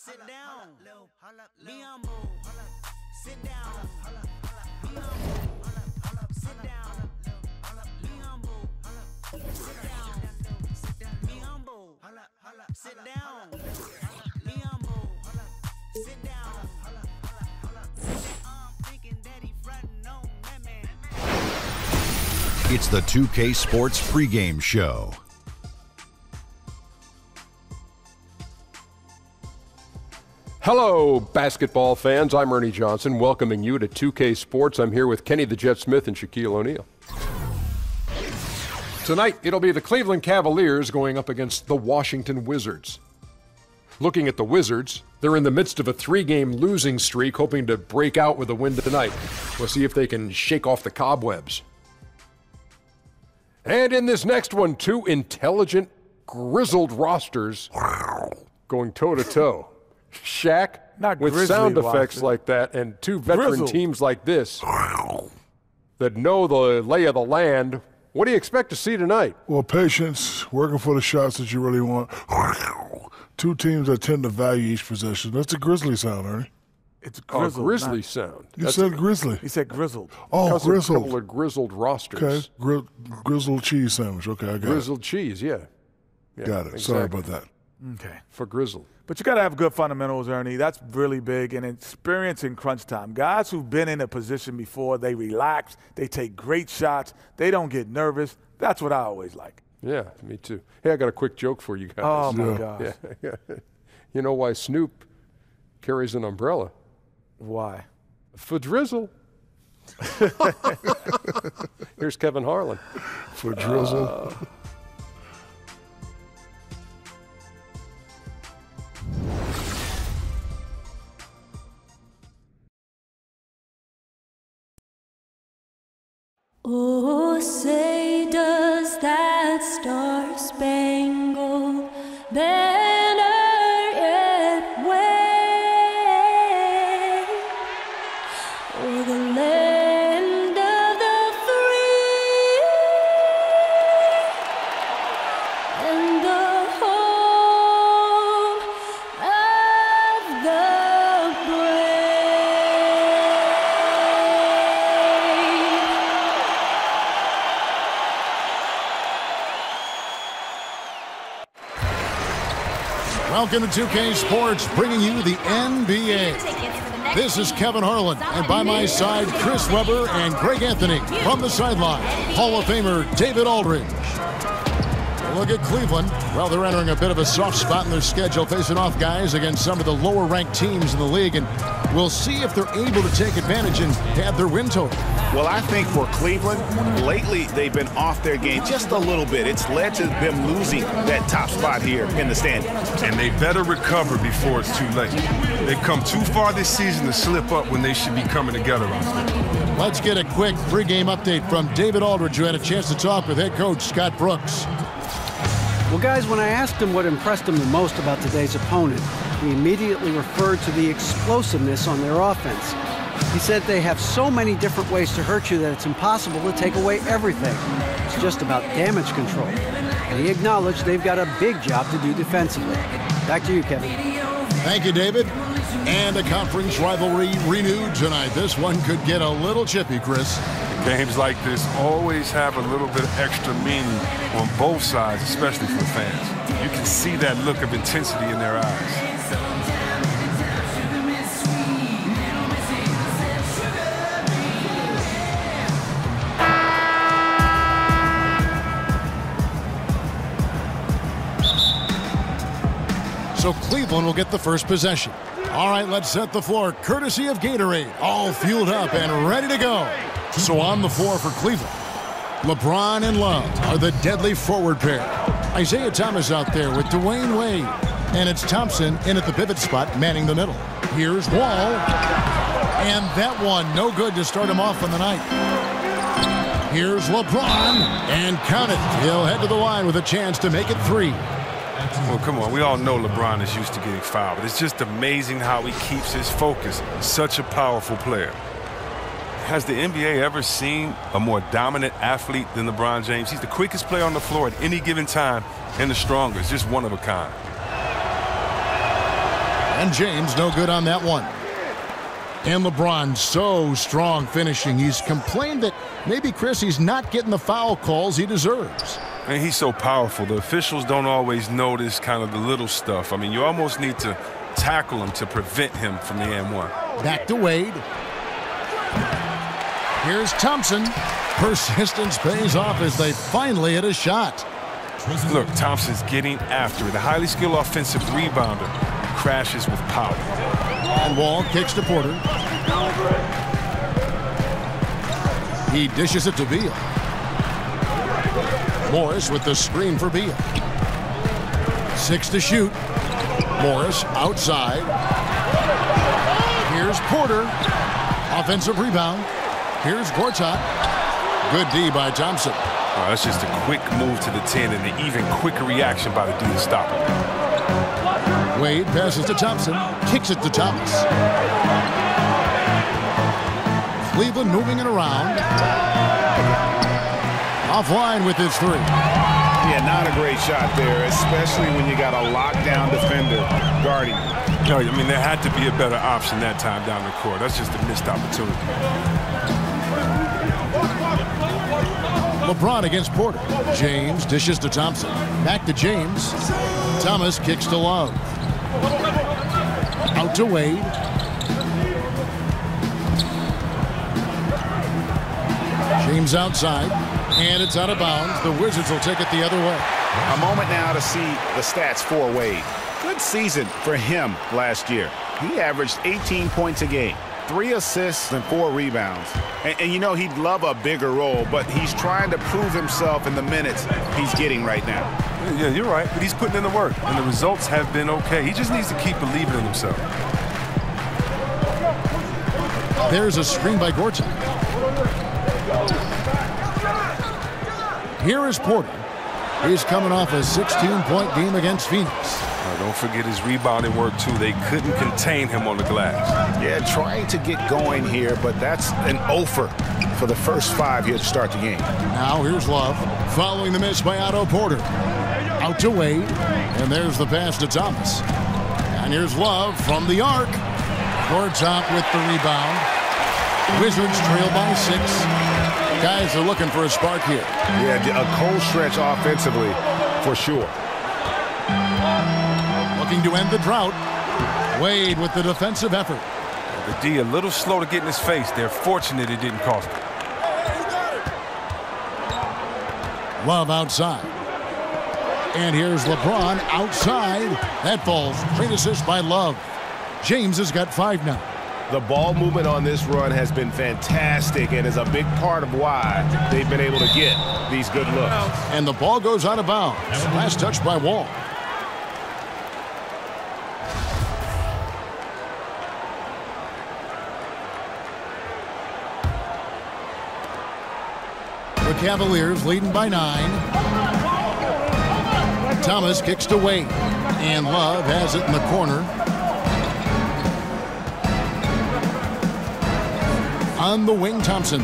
Sit down. Be humble. Sit down. Be humble. Sit down. Be humble. Sit down. Be humble. Sit down. Be humble. Sit down. I'm thinking that he frontin' on that man. It's the 2K Sports pregame show. Hello, basketball fans. I'm Ernie Johnson, welcoming you to 2K Sports. I'm here with Kenny the Jet Smith and Shaquille O'Neal. Tonight, it'll be the Cleveland Cavaliers going up against the Washington Wizards. Looking at the Wizards, they're in the midst of a 3-game losing streak, hoping to break out with a win tonight. We'll see if they can shake off the cobwebs. And in this next one, two intelligent, grizzled rosters going toe-to-toe. Shaq, with grizzly, sound effects Watson. like that, and two veteran Grizzled. teams like this that know the lay of the land. What do you expect to see tonight? Well, patience, working for the shots that you really want. Two teams that tend to value each possession. That's a grizzly sound, Ernie. It's Oh, grizzled. grizzly sound. You said grizzly. He said grizzled. Oh, Because of a grizzled. couple of grizzled rosters. Okay, grizzled cheese sandwich. Okay, I got Grizzled cheese, yeah. it. Got it. Sorry about that. Okay. For grizzled. But you got to have good fundamentals, Ernie. That's really big. And experience in crunch time. Guys who've been in a position before, they relax. They take great shots. They don't get nervous. That's what I always like. Yeah, me too. Hey, I got a quick joke for you guys. Oh, my gosh. Yeah. You know why Snoop carries an umbrella? Why? For drizzle. Here's Kevin Harlan. For drizzle. Oh, say does that star-spangled banner yet wave o'er the land of the free and the home of the brave? Welcome to 2K Sports, bringing you the NBA. This is Kevin Harlan, and by my side, Chris Webber and Greg Anthony. From the sideline, Hall of Famer David Aldridge. Look at Cleveland. Well, they're entering a bit of a soft spot in their schedule, facing off guys against some of the lower-ranked teams in the league, and we'll see if they're able to take advantage and have their win total. Well, I think for Cleveland, lately they've been off their game just a little bit. It's led to them losing that top spot here in the standings. And they better recover before it's too late. They've come too far this season to slip up when they should be coming together out there. Let's get a quick pregame update from David Aldridge, who had a chance to talk with head coach Scott Brooks. Well, guys, when I asked him what impressed him the most about today's opponent, he immediately referred to the explosiveness on their offense. He said they have so many different ways to hurt you that it's impossible to take away everything. It's just about damage control. And he acknowledged they've got a big job to do defensively. Back to you, Kevin. Thank you, David. And a conference rivalry renewed tonight. This one could get a little chippy, Chris. Games like this always have a little bit of extra meaning on both sides, especially for fans. You can see that look of intensity in their eyes. So Cleveland will get the first possession. All right, let's set the floor, courtesy of Gatorade. All fueled up and ready to go. So on the floor for Cleveland, LeBron and Love are the deadly forward pair. Isaiah Thomas out there with Dwayne Wade. And it's Thompson in at the pivot spot, manning the middle. Here's Wall. And that one, no good to start him off on the night. Here's LeBron. And count it. He'll head to the line with a chance to make it 3. Well, come on. We all know LeBron is used to getting fouled, but it's just amazing how he keeps his focus. Such a powerful player. Has the NBA ever seen a more dominant athlete than LeBron James? He's the quickest player on the floor at any given time and the strongest. Just one of a kind. And James no good on that one. And LeBron so strong finishing. He's complained that maybe, Chris, he's not getting the foul calls he deserves. And he's so powerful. The officials don't always notice kind of the little stuff. I mean, you almost need to tackle him to prevent him from the and-one. Back to Wade. Here's Thompson. Persistence pays off as they finally hit a shot. Look, Thompson's getting after it. The highly skilled offensive rebounder crashes with power. And Wall kicks to Porter. He dishes it to Beal. Morris with the screen for Beal. 6 to shoot. Morris outside. Here's Porter. Offensive rebound. Here's Gortat. Good D by Thompson. Oh, that's just a quick move to the 10 and an even quicker reaction by the D to stop him. Wade passes to Thompson. Kicks it to Thomas. Cleveland moving it around. Offline with his 3. Yeah, not a great shot there, especially when you got a lockdown defender guarding. No, I mean, there had to be a better option that time down the court. That's just a missed opportunity. LeBron against Porter. James dishes to Thompson. Back to James. Thomas kicks to Love. Out to Wade. James outside. And it's out of bounds. The Wizards will take it the other way. A moment now to see the stats for Wade. Good season for him last year. He averaged 18 points a game, 3 assists and 4 rebounds. And you know, he'd love a bigger role, but he's trying to prove himself in the minutes he's getting right now. Yeah, you're right, but he's putting in the work, and the results have been okay. He just needs to keep believing in himself. There's a screen by Gortat. Here is Porter. He's coming off a 16-point game against Phoenix. Don't forget his rebounding work, too. They couldn't contain him on the glass. Yeah, trying to get going here, but that's an offer for the first 5 here to start the game. Now here's Love. Following the miss by Otto Porter. Out to Wade. And there's the pass to Thomas. And here's Love from the arc. Gortat with the rebound. Wizards trail by 6. Guys are looking for a spark here. Yeah, a cold stretch offensively for sure. Looking to end the drought. Wade with the defensive effort. The D a little slow to get in his face. They're fortunate it didn't cost him. Love outside. And here's LeBron outside. That falls. Great assist by Love. James has got 5 now. The ball movement on this run has been fantastic and is a big part of why they've been able to get these good looks. And the ball goes out of bounds. Last touch by Wall. The Cavaliers leading by 9. Thomas kicks to Wade. And Love has it in the corner. On the wing, Thompson.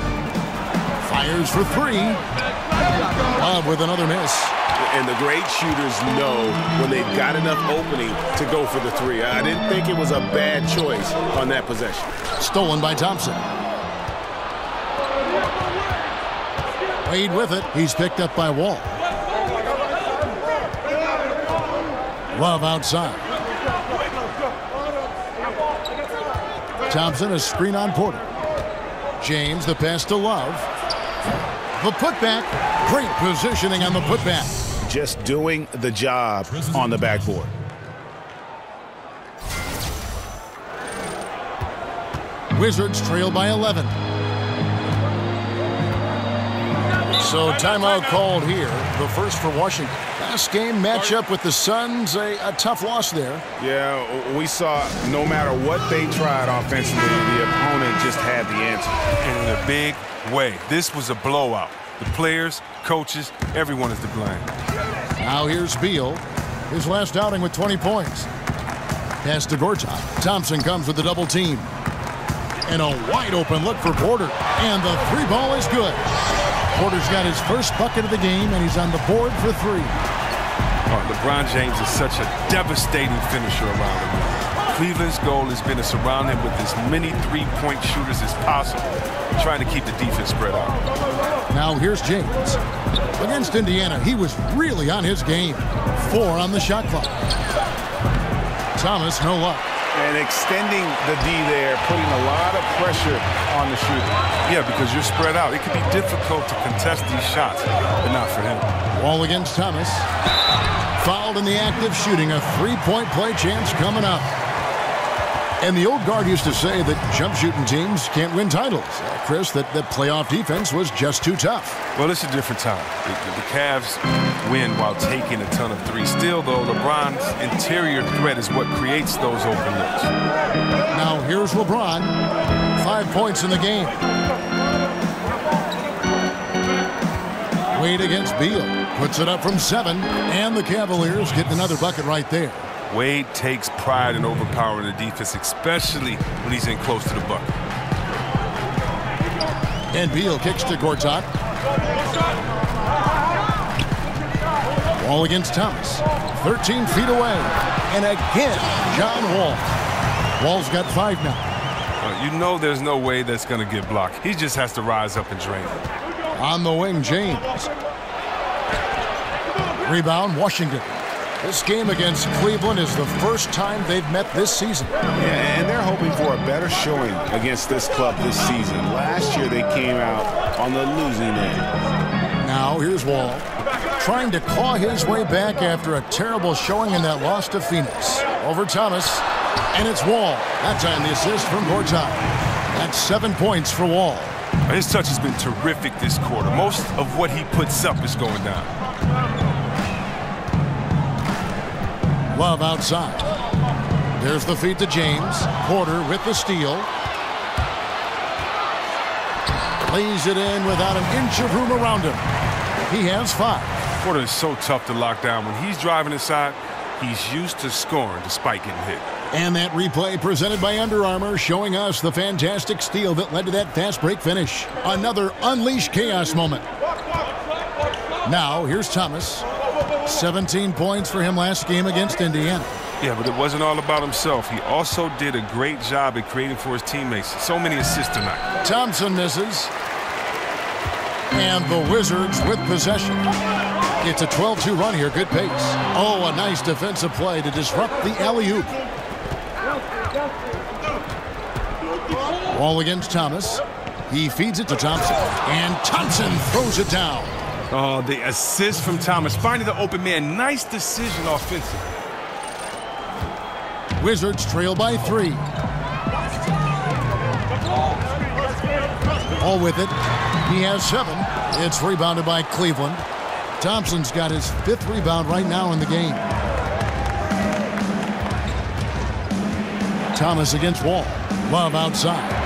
Fires for 3. Love with another miss. And the great shooters know when they've got enough opening to go for the 3. I didn't think it was a bad choice on that possession. Stolen by Thompson. Wade with it. He's picked up by Wall. Love outside. Thompson, a screen on Porter. James, the pass to Love. The putback. Great positioning on the putback. Just doing the job on the backboard. Wizards trail by 11. So timeout called here. The first for Washington. Last game matchup with the Suns, a tough loss there. Yeah, we saw no matter what they tried offensively, the opponent just had the answer. And in a big way. This was a blowout. The players, coaches, everyone is to blame. Now here's Beal. His last outing with 20 points. Pass to Gortat. Thompson comes with the double team. And a wide open look for Porter. And the 3 ball is good. Porter's got his first bucket of the game, and he's on the board for 3. LeBron James is such a devastating finisher around him. Cleveland's goal has been to surround him with as many three-point shooters as possible, trying to keep the defense spread out. Now here's James. Against Indiana, he was really on his game. 4 on the shot clock. Thomas, no luck. And extending the D there, putting a lot of pressure on the shooter. Yeah, because you're spread out. It can be difficult to contest these shots, but not for him. Wall against Thomas. Fouled in the act of shooting. A three-point play chance coming up. And the old guard used to say that jump shooting teams can't win titles. Chris, that playoff defense was just too tough. Well, it's a different time. The Cavs win while taking a ton of threes. Still, though, LeBron's interior threat is what creates those open looks. Now here's LeBron. 5 points in the game. Wade against Beal. Puts it up from 7. And the Cavaliers get another bucket right there. Wade takes pride in overpowering the defense, especially when he's in close to the bucket. And Beal kicks to Gortat. Wall against Thomas. 13 feet away. And again, John Wall. Wall's got 5 now. You know there's no way that's going to get blocked. He just has to rise up and drain it. On the wing, James. Rebound, Washington. This game against Cleveland is the first time they've met this season. Yeah, and they're hoping for a better showing against this club this season. Last year they came out on the losing end. Now here's Wall, trying to claw his way back after a terrible showing in that loss to Phoenix. Over Thomas, and it's Wall. That time the assist from Gortat. That's 7 points for Wall. His touch has been terrific this quarter. Most of what he puts up is going down. Love outside. There's the feed to James. Porter with the steal. Lays it in without an inch of room around him. He has 5. Porter is so tough to lock down. When he's driving inside, he's used to scoring despite getting hit. And that replay presented by Under Armour, showing us the fantastic steal that led to that fast break finish. Another unleashed chaos moment. Now here's Thomas. 17 points for him last game against Indiana. Yeah, but it wasn't all about himself. He also did a great job at creating for his teammates. So many assists tonight. Thompson misses. And the Wizards with possession. It's a 12-2 run here. Good pace. Oh, a nice defensive play to disrupt the alley-oop. Wall against Thomas. He feeds it to Thompson. And Thompson throws it down. Oh, the assist from Thomas. Finding the open man. Nice decision offensively. Wizards trail by 3. All with it. He has 7. It's rebounded by Cleveland. Thompson's got his 5th rebound right now in the game. Thomas against Wall. Love outside.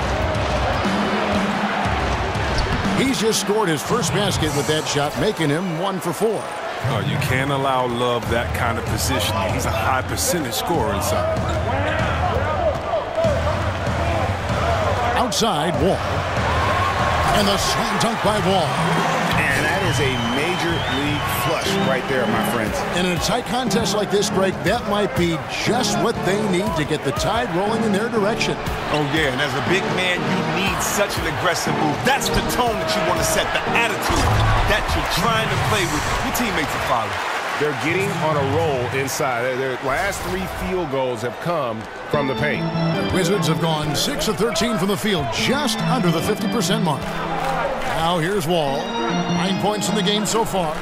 He's just scored his first basket with that shot, making him 1 for 4. Oh, you can't allow Love that kind of positioning. He's a high percentage scorer inside. Outside, Wall. And the slam dunk by Wall. And that is a major league flush right there, my friends. And in a tight contest like this, Greg, that might be just what they need to get the tide rolling in their direction. Oh, yeah, and as a big man, you need such an aggressive move. That's the tone that you want to set, the attitude that you're trying to play with. Your teammates are following. They're getting on a roll inside. Their last 3 field goals have come from the paint. The Wizards have gone 6 of 13 from the field, just under the 50% mark. Now here's Wall. 9 points in the game so far.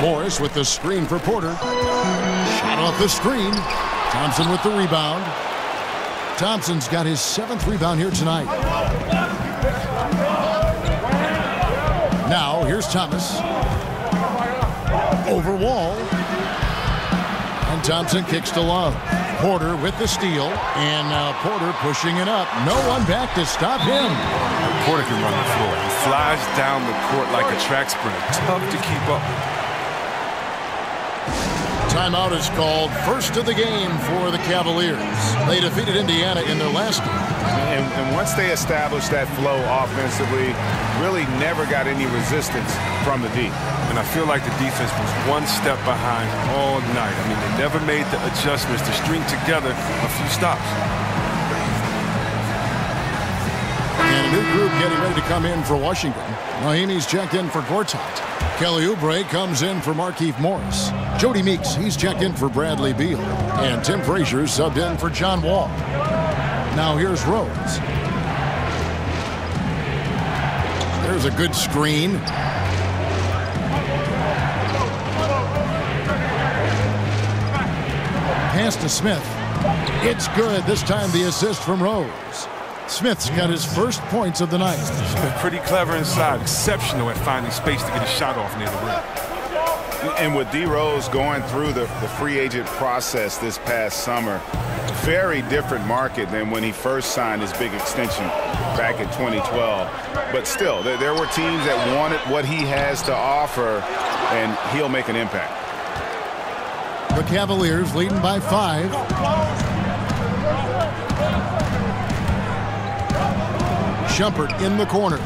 Morris with the screen for Porter. Shot off the screen. Thompson with the rebound. Thompson's got his 7th rebound here tonight. Now here's Thomas. Over Wall. And Thompson kicks to Love. Porter with the steal. And now Porter pushing it up. No one back to stop him. Porter can run the floor. He flies down the court like a track sprinter. Tough to keep up. Timeout is called. First of the game for the Cavaliers. They defeated Indiana in their last game. And once they established that flow offensively, really never got any resistance from the D. And I feel like the defense was one step behind all night. I mean, they never made the adjustments to string together a few stops. And a new group getting ready to come in for Washington. Mahimi's checked in for Gortat. Kelly Oubre comes in for Markieff Morris. Jody Meeks, he's checked in for Bradley Beal. And Tim Frazier subbed in for John Wall. Now here's Rose. There's a good screen. Pass to Smith. It's good. This time the assist from Rose. Smith's got his first points of the night. He's been pretty clever inside, exceptional at finding space to get a shot off near the rim. And with D. Rose going through the free agent process this past summer, very different market than when he first signed his big extension back in 2012. But still, there were teams that wanted what he has to offer, and he'll make an impact. The Cavaliers leading by 5. Shumpert in the corner.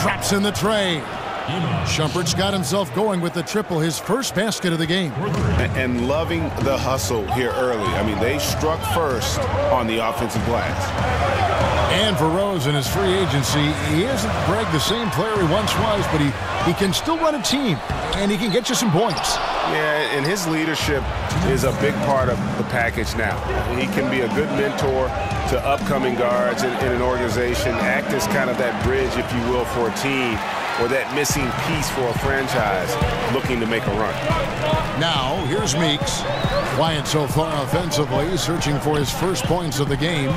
Traps in the tray. Shumpert's got himself going with the triple, his first basket of the game. And loving the hustle here early. I mean, they struck first on the offensive glass. And for Rose in his free agency, he isn't Greg the same player he once was, but he can still run a team, and he can get you some points. Yeah, and his leadership is a big part of the package now. He can be a good mentor to upcoming guards in an organization, act as kind of that bridge, if you will, for a team, or that missing piece for a franchise looking to make a run. Now, here's Meeks. Quiet so far offensively, searching for his first points of the game.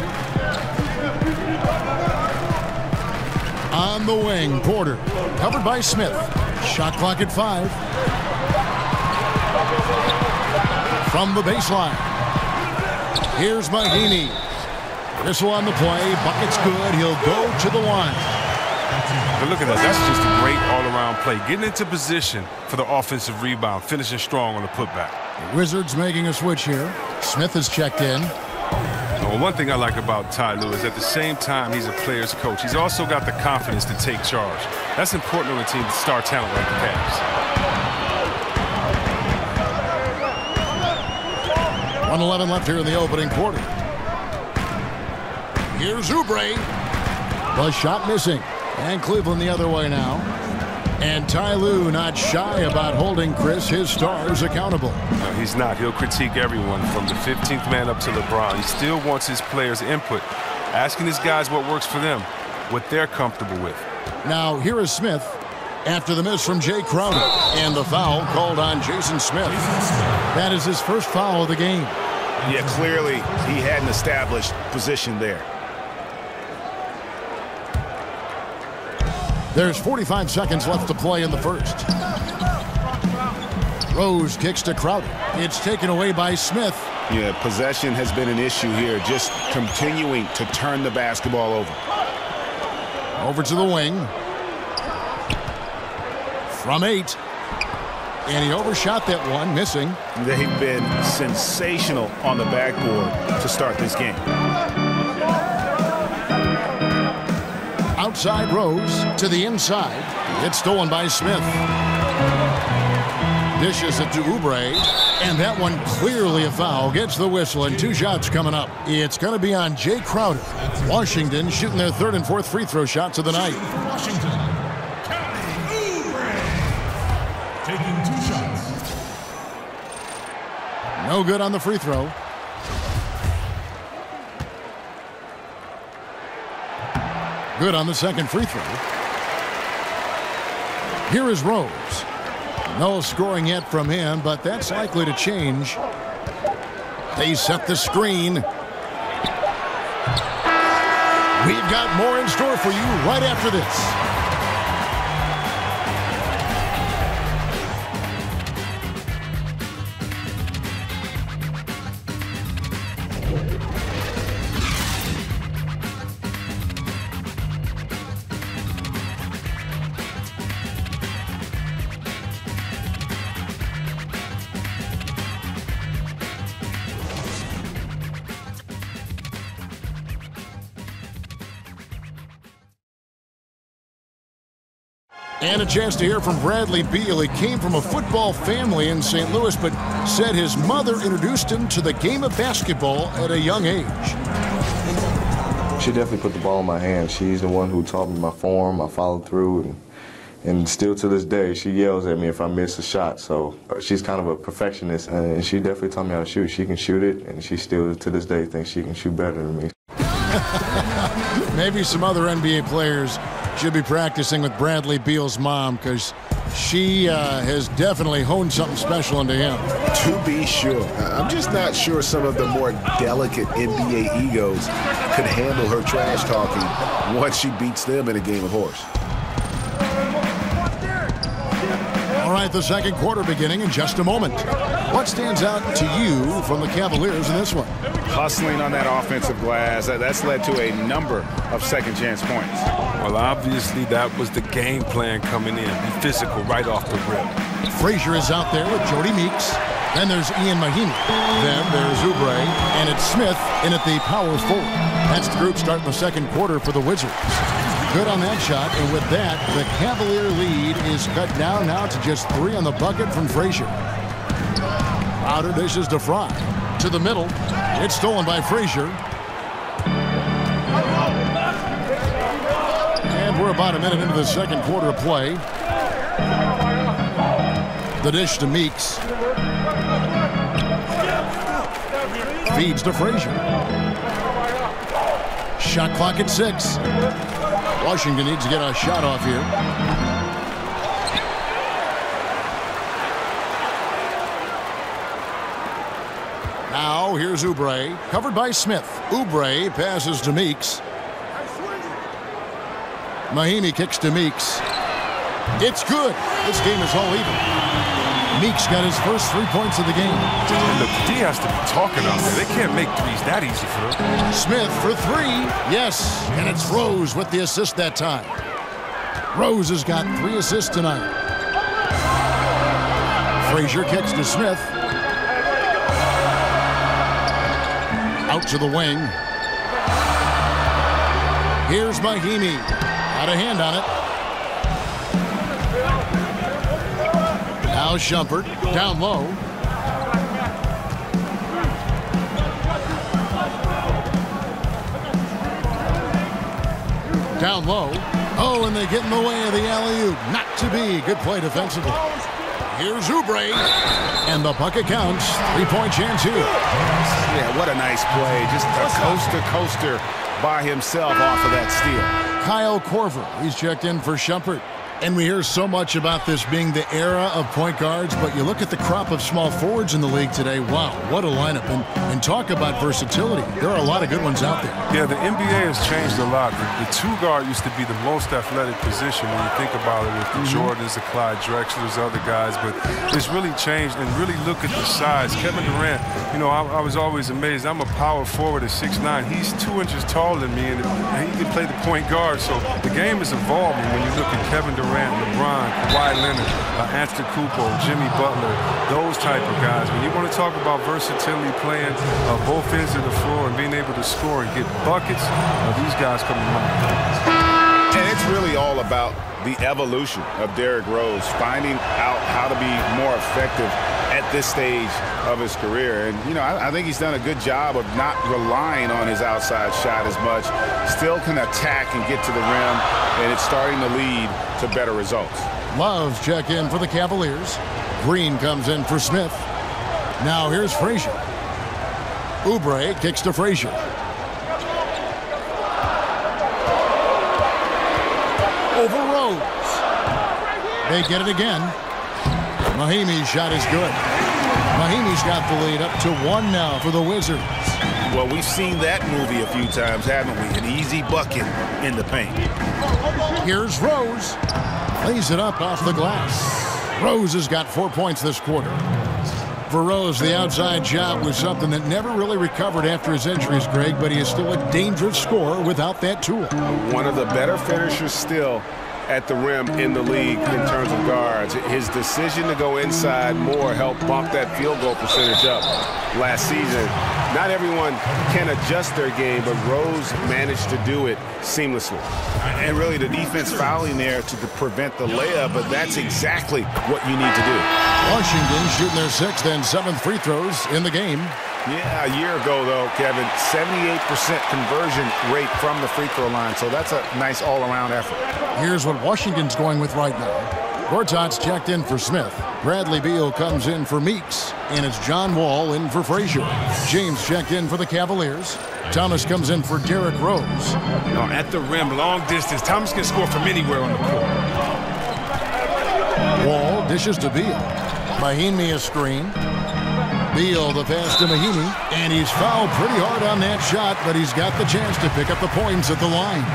On the wing, Porter, covered by Smith. Shot clock at 5. From the baseline. Here's Mahimi. Whistle on the play. Bucket's good. He'll go to the line. But look at that. That's just a great all-around play. Getting into position for the offensive rebound, finishing strong on the putback. The Wizards making a switch here. Smith is checked in. Well, one thing I like about Ty Lue is at the same time he's a player's coach, he's also got the confidence to take charge. That's important on a team with star talent like the Cavs. 1:11 left here in the opening quarter. Here's Oubre. The shot missing. And Cleveland the other way now. And Ty Lue not shy about holding his stars, accountable. No, he's not. He'll critique everyone from the 15th man up to LeBron. He still wants his players' input, asking his guys what works for them, what they're comfortable with. Now, here is Smith after the miss from Jay Crowder. And the foul called on Jason Smith. That is his first foul of the game. Yeah, clearly he hadn't established position there. There's 45 seconds left to play in the first. Rose kicks to Crowder. It's taken away by Smith. Yeah, possession has been an issue here, just continuing to turn the basketball over. Over to the wing. From 8. And he overshot that one, missing. They've been sensational on the backboard to start this game. Outside Rose to the inside. It's stolen by Smith. Dishes it to Oubre. And that one clearly a foul. Gets the whistle and 2 shots coming up. It's going to be on Jay Crowder. Washington shooting their 3rd and 4th free throw shots of the night. Washington. Taking 2 shots. No good on the free throw. Good on the second free throw. Here is Rose. No scoring yet from him, but that's likely to change. They set the screen. We've got more in store for you right after this. And a chance to hear from Bradley Beal. He came from a football family in St. Louis, but said his mother introduced him to the game of basketball at a young age. She definitely put the ball in my hand. She's the one who taught me my form, my follow through, and still to this day, she yells at me if I miss a shot. So she's kind of a perfectionist, and she definitely taught me how to shoot. She can shoot it, and she still to this day thinks she can shoot better than me. Maybe some other NBA players should be practicing with Bradley Beal's mom, because she has definitely honed something special into him. To be sure. I'm just not sure some of the more delicate NBA egos could handle her trash talking once she beats them in a game of horse. All right, the second quarter beginning in just a moment. What stands out to you from the Cavaliers in this one? Hustling on that offensive glass, that's led to a number of second-chance points. Well, obviously, that was the game plan coming in. Be physical right off the rip. Frazier is out there with Jody Meeks. Then there's Ian Mahimi. Then there's Oubre. And it's Smith in at the power forward. That's the group starting the second quarter for the Wizards. Good on that shot, and with that, the Cavalier lead is cut down now to just 3 on the bucket from Frazier. Outer dishes to Fry. To the middle. It's stolen by Frazier. And we're about a minute into the second quarter of play. The dish to Meeks. Feeds to Frazier. Shot clock at 6. Washington needs to get a shot off here. Now here's Oubre, covered by Smith. Oubre passes to Meeks. Mahimi kicks to Meeks. It's good. This game is all even. Meeks got his first 3 points of the game. And the D has to be talking out there. They can't make threes that easy for them. Smith for 3. Yes, and it's Rose with the assist that time. Rose has got 3 assists tonight. Frazier kicks to Smith. Out to the wing. Here's Mahimi. Got a hand on it. Now Shumpert down low. Down low. Oh, and they get in the way of the alley-oop. Not to be. Good play defensively. Here's Oubre. And the bucket counts. 3-point chance here. Yeah, what a nice play. Just a coaster-coaster by himself off of that steal. Kyle Korver. He's checked in for Shumpert. And we hear so much about this being the era of point guards, but you look at the crop of small forwards in the league today. Wow, what a lineup. And talk about versatility. There are a lot of good ones out there. Yeah, the NBA has changed a lot. The two guard used to be the most athletic position when you think about it with the Jordans, the Clyde Drexlers, other guys, but it's really changed. And really look at the size. Kevin Durant, you know, I was always amazed. I'm a power forward at 6'9". He's 2 inches taller than me, and he can play the point guard. So the game is evolving when you look at Kevin Durant, LeBron, Kawhi Leonard, Antetokounmpo, Jimmy Butler, those type of guys. When you want to talk about versatility, playing both ends of the floor and being able to score and get buckets, these guys come to mind. And it's really all about the evolution of Derrick Rose, finding out how to be more effective at this stage of his career. And, you know, I think he's done a good job of not relying on his outside shot as much. Still can attack and get to the rim, and it's starting to lead to better results. Love's check in for the Cavaliers. Green comes in for Smith. Now here's Frazier. Oubre kicks to Frazier. Over Rose. They get it again. Mahimi's shot is good. Mahimi's got the lead up to 1 now for the Wizards. Well, we've seen that movie a few times, haven't we? An easy bucket in the paint. Here's Rose. Lays it up off the glass. Rose has got 4 points this quarter. For Rose, the outside shot was something that never really recovered after his injuries, Greg, but he is still a dangerous scorer without that tool. One of the better finishers still at the rim in the league in terms of guards. His decision to go inside more helped bump that field goal percentage up last season. Not everyone can adjust their game, but Rose managed to do it seamlessly. And really the defense fouling there to prevent the layup, but that's exactly what you need to do. Washington shooting their 6th and 7th free throws in the game. Yeah, a year ago, though, Kevin, 78% conversion rate from the free throw line, so that's a nice all-around effort. Here's what Washington's going with right now. Gortat's checked in for Smith. Bradley Beal comes in for Meeks. And it's John Wall in for Frazier. James checked in for the Cavaliers. Thomas comes in for Derrick Rose. At the rim, long distance, Thomas can score from anywhere on the court. Wall dishes to Beal. Mahinmi a screen. Beal the pass to Mahinmi. And he's fouled pretty hard on that shot, but he's got the chance to pick up the points at the line.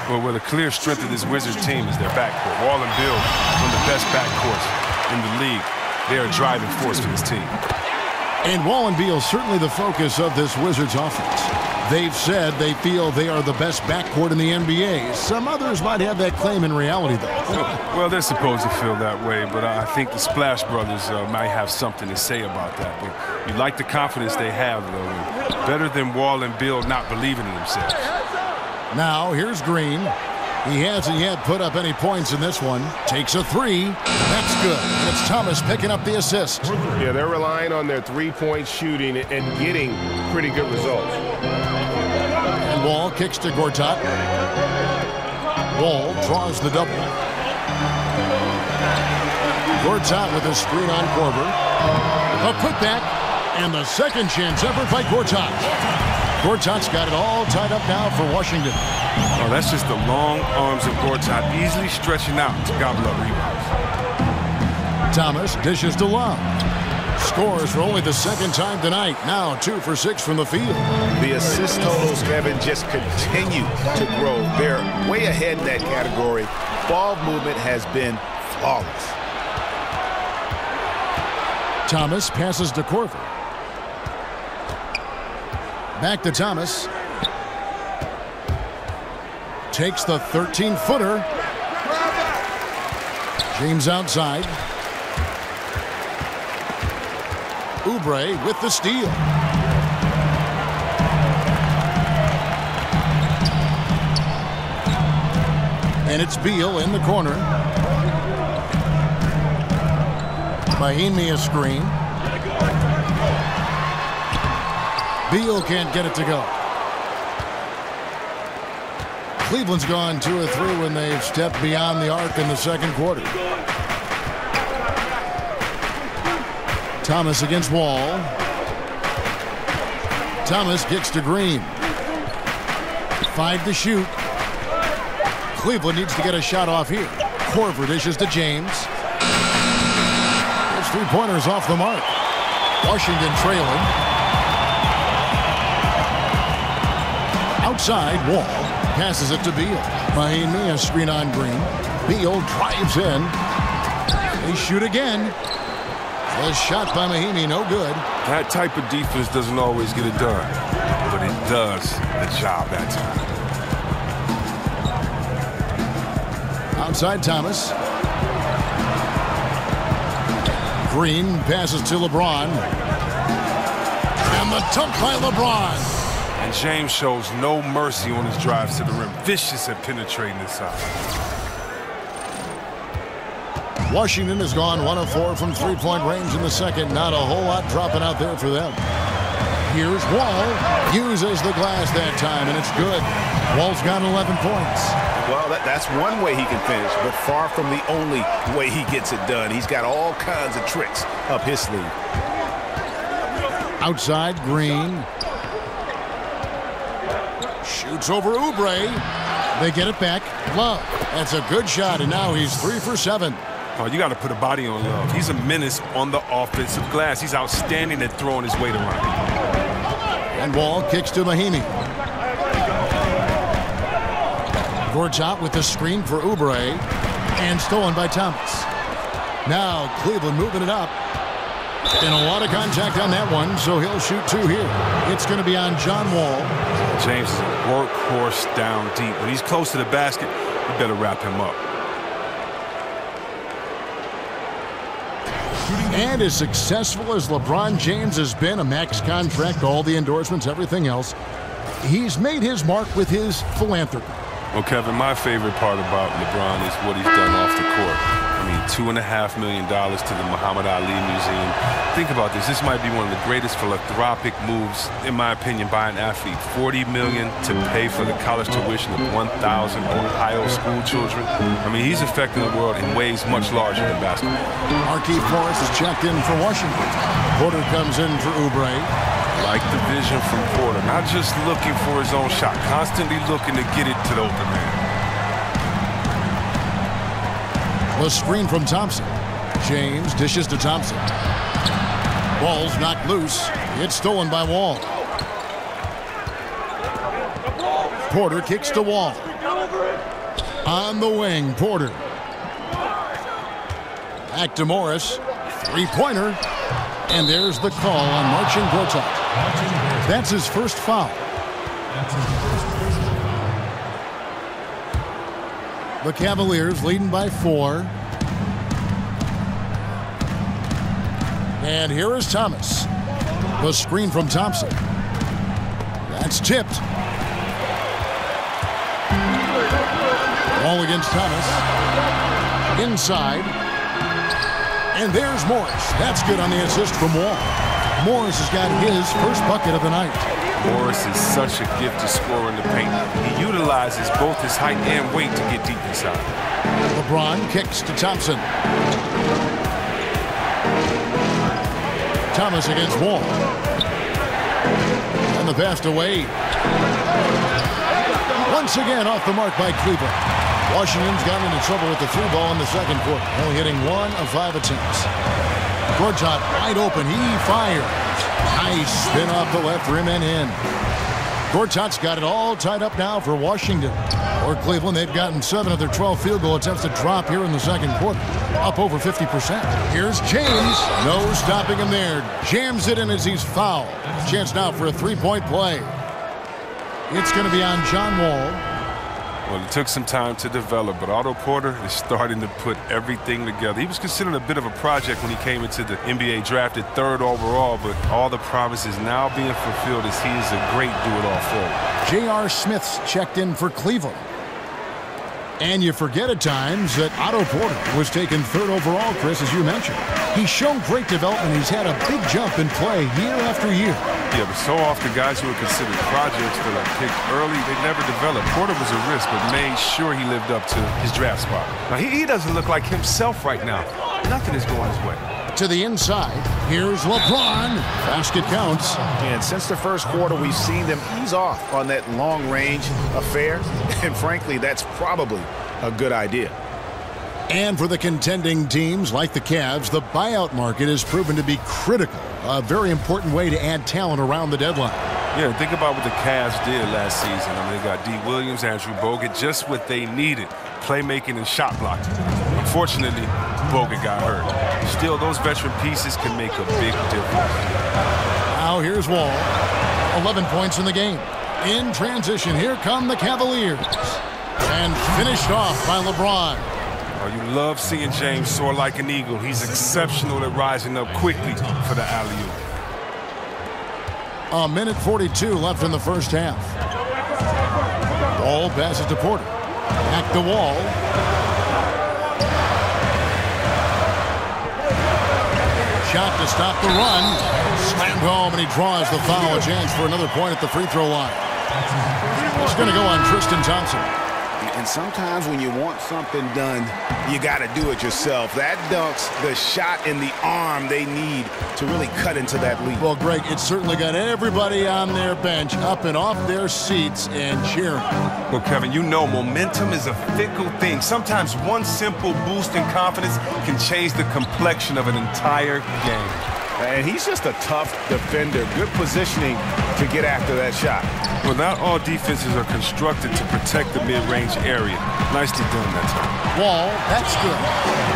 Well, the clear strength of this Wizards team is their backcourt. Wall and Beal, one of the best backcourts in the league. They are a driving force for this team. And Wall and Beal certainly the focus of this Wizards offense. They've said they feel they are the best backcourt in the NBA. Some others might have that claim in reality, though. Well, they're supposed to feel that way, but I think the Splash Brothers might have something to say about that. But you like the confidence they have, though. Better than Wall and Beal not believing in themselves. Now, here's Green. He hasn't yet put up any points in this one. Takes a 3. That's good. And it's Thomas picking up the assist. Yeah, they're relying on their three-point shooting and getting pretty good results. And Wall kicks to Gortat. Wall draws the double. Gortat with a screen on Korver. A putback. And the second chance effort by Gortat. Gortat's got it all tied up now for Washington. Oh, that's just the long arms of Gortat easily stretching out to gobble up rebounds. Thomas dishes to Love. Scores for only the second time tonight. Now 2 for 6 from the field. The assist totals, Kevin, just continue to grow. They're way ahead in that category. Ball movement has been flawless. Thomas passes to Korver. Back to Thomas. Takes the 13-footer. James outside. Oubre with the steal. And it's Beal in the corner. Mahinmi a screen. Beal can't get it to go. Cleveland's gone 2 or 3 when they've stepped beyond the arc in the second quarter. Thomas against Wall. Thomas gets to Green. 5 to shoot. Cleveland needs to get a shot off here. Korver dishes to James. Those 3-pointers off the mark. Washington trailing. Outside, Wall passes it to Beal. Mahinmi a screen on Green. Beal drives in. They shoot again. The shot by Mahinmi, no good. That type of defense doesn't always get it done, but it does the job that time. Outside Thomas. Green passes to LeBron. And the dunk by LeBron. And James shows no mercy on his drives to the rim. Vicious at penetrating inside. Washington has gone 1 of 4 from 3-point range in the second. Not a whole lot dropping out there for them. Here's Wall. Uses the glass that time, and it's good. Wall's got 11 points. Well, that's one way he can finish, but far from the only way he gets it done. He's got all kinds of tricks up his sleeve. Outside, Green. Shoots over Oubre. They get it back. Love. That's a good shot, and now he's 3 for 7. Oh, you got to put a body on Love. He's a menace on the offensive glass. He's outstanding at throwing his weight around. And Wall kicks to Mahinmi. Gortat with the screen for Oubre. And stolen by Thomas. Now Cleveland moving it up. And a lot of contact on that one, so he'll shoot 2 here. It's going to be on John Wall. James is a workhorse down deep. When he's close to the basket, you better wrap him up. And as successful as LeBron James has been, a max contract, all the endorsements, everything else, he's made his mark with his philanthropy. Well, Kevin, my favorite part about LeBron is what he's done off the court. I mean, $2.5 million to the Muhammad Ali Museum. Think about this. This might be one of the greatest philanthropic moves, in my opinion, by an athlete. $40 million to pay for the college tuition of 1,000 Ohio school children. I mean, he's affecting the world in ways much larger than basketball. Markieff Morris is checked in for Washington. Porter comes in for Oubre. Like the vision from Porter, not just looking for his own shot, constantly looking to get it to the open man. The screen from Thompson. James dishes to Thompson. Ball's knocked loose. It's stolen by Wall. Porter kicks to Wall. On the wing, Porter. Back to Morris. Three-pointer. And there's the call on Marcin Gortat. That's his first foul. The Cavaliers leading by 4. And here is Thomas. The screen from Thompson. That's tipped. Ball against Thomas. Inside. And there's Morris. That's good on the assist from Wall. Morris has got his first bucket of the night. Morris is such a gifted scorer in the paint. He utilizes both his height and weight to get deep inside. LeBron kicks to Thompson. Thomas against Wall. And the pass to Wade. Once again off the mark by Cleveland. Washington's gotten into trouble with the 3 ball in the second quarter, only hitting 1 of 5 attempts. Gortat wide open. He fires. Nice spin off the left rim and in. Gortat's got it all tied up now for Washington. For Cleveland, they've gotten 7 of their 12 field goal attempts to drop here in the second quarter, up over 50%. Here's James. No stopping him there. Jams it in as he's fouled. Chance now for a 3-point play. It's going to be on John Wall. Well, it took some time to develop, but Otto Porter is starting to put everything together. He was considered a bit of a project when he came into the NBA, drafted 3rd overall, but all the promises now being fulfilled as he is a great do-it-all forward. J.R. Smith's checked in for Cleveland. And you forget at times that Otto Porter was taken 3rd overall, Chris, as you mentioned. He's shown great development. He's had a big jump in play year after year. Yeah, but so often guys who are considered projects that are picked early, they never develop. Porter was a risk, but made sure he lived up to his draft spot. Now, he doesn't look like himself right now. Nothing is going his way. To the inside, here's LeBron. Basket counts. And since the first quarter, we've seen them ease off on that long-range affair. And frankly, that's probably a good idea. And for the contending teams like the Cavs, the buyout market has proven to be critical. A very important way to add talent around the deadline. Yeah, think about what the Cavs did last season. I mean, they got D. Williams, Andrew Bogut, just what they needed, playmaking and shot blocking. Unfortunately, Bogut got hurt. Still, those veteran pieces can make a big difference. Now here's Wall. 11 points in the game. In transition, here come the Cavaliers. And finished off by LeBron. Oh, you love seeing James soar like an eagle. He's exceptional at rising up quickly for the alley-oop. A minute 42 left in the first half. Wall passes to Porter. Back to Wall. Shot to stop the run. Slammed home, and he draws the foul. A chance for another point at the free throw line. It's going to go on Tristan Thompson. And sometimes when you want something done, you got to do it yourself. That dunk's the shot and the arm they need to really cut into that lead. Well, Greg, it's certainly got everybody on their bench up and off their seats and cheering. Well, Kevin, you know momentum is a fickle thing. Sometimes one simple boost in confidence can change the complexion of an entire game. And he's just a tough defender. Good positioning to get after that shot. Well, not all defenses are constructed to protect the mid-range area. Nicely done that time. Wall, that's good.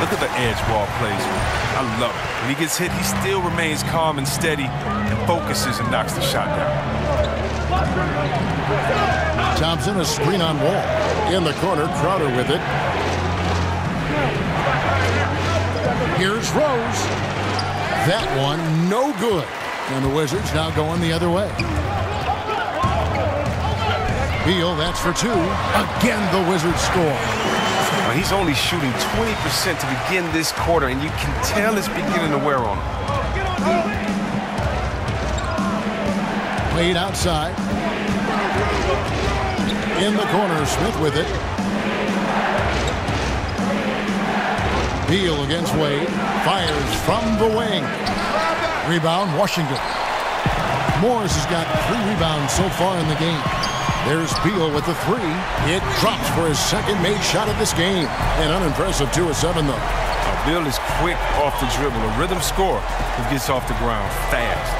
Look at the edge Wall plays with. I love it. When he gets hit, he still remains calm and steady and focuses and knocks the shot down. Thompson, a screen on Wall. In the corner, Crowder with it. Here's Rose. That one, no good. And the Wizards now going the other way. Beal, that's for two. Again, the Wizards score. He's only shooting 20% to begin this quarter, and you can tell it's beginning to wear on him. Wade outside. In the corner, Smith with it. Beal against Wade. Fires from the wing. Rebound, Washington. Morris has got 3 rebounds so far in the game. There's Beal with the 3. It drops for his second made shot of this game. An unimpressive 2 of 7, though. Beal is quick off the dribble, a rhythm scorer who gets off the ground fast.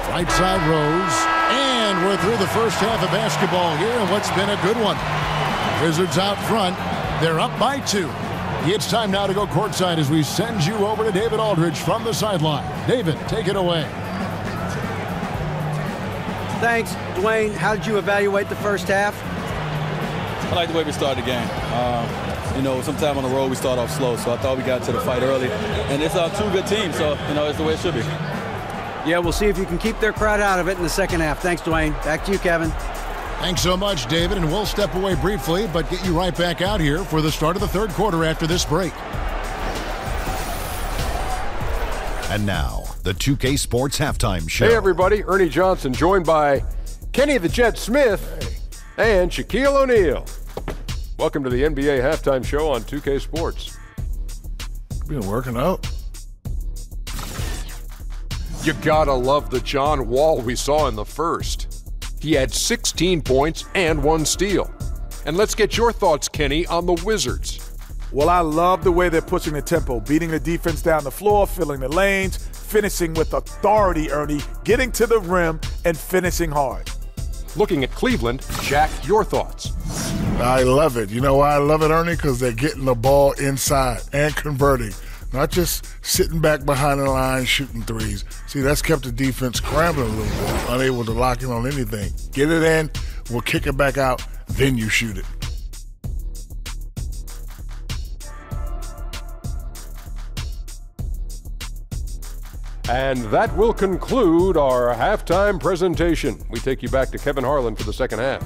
Right side Rose. And we're through the first half of basketball here, and what's been a good one. Wizards out front. They're up by 2. It's time now to go courtside as we send you over to David Aldridge from the sideline. David, take it away. Thanks, Dwayne. How did you evaluate the first half? I like the way we started the game. Sometime on the road we start off slow, so I thought we got to the fight early. And it's 2 good teams, so, it's the way it should be. Yeah, we'll see if you can keep their crowd out of it in the second half. Thanks, Dwayne. Back to you, Kevin. Thanks so much, David, and we'll step away briefly, but get you right back out here for the start of the third quarter after this break. And now, the 2K Sports Halftime Show. Hey, everybody. Ernie Johnson, joined by Kenny the Jet Smith and Shaquille O'Neal. Welcome to the NBA Halftime Show on 2K Sports. Been working out. You gotta love the John Wall we saw in the first. He had 16 points and 1 steal. And let's get your thoughts, Kenny, on the Wizards. Well, I love the way they're pushing the tempo, beating the defense down the floor, filling the lanes, finishing with authority, Ernie, getting to the rim and finishing hard. Looking at Cleveland, Jack, your thoughts. I love it. You know why I love it, Ernie? Because they're getting the ball inside and converting. Not just sitting back behind the line shooting threes. See, that's kept the defense scrambling a little bit, unable to lock in on anything. Get it in, we'll kick it back out, then you shoot it. And that will conclude our halftime presentation. We take you back to Kevin Harlan for the second half.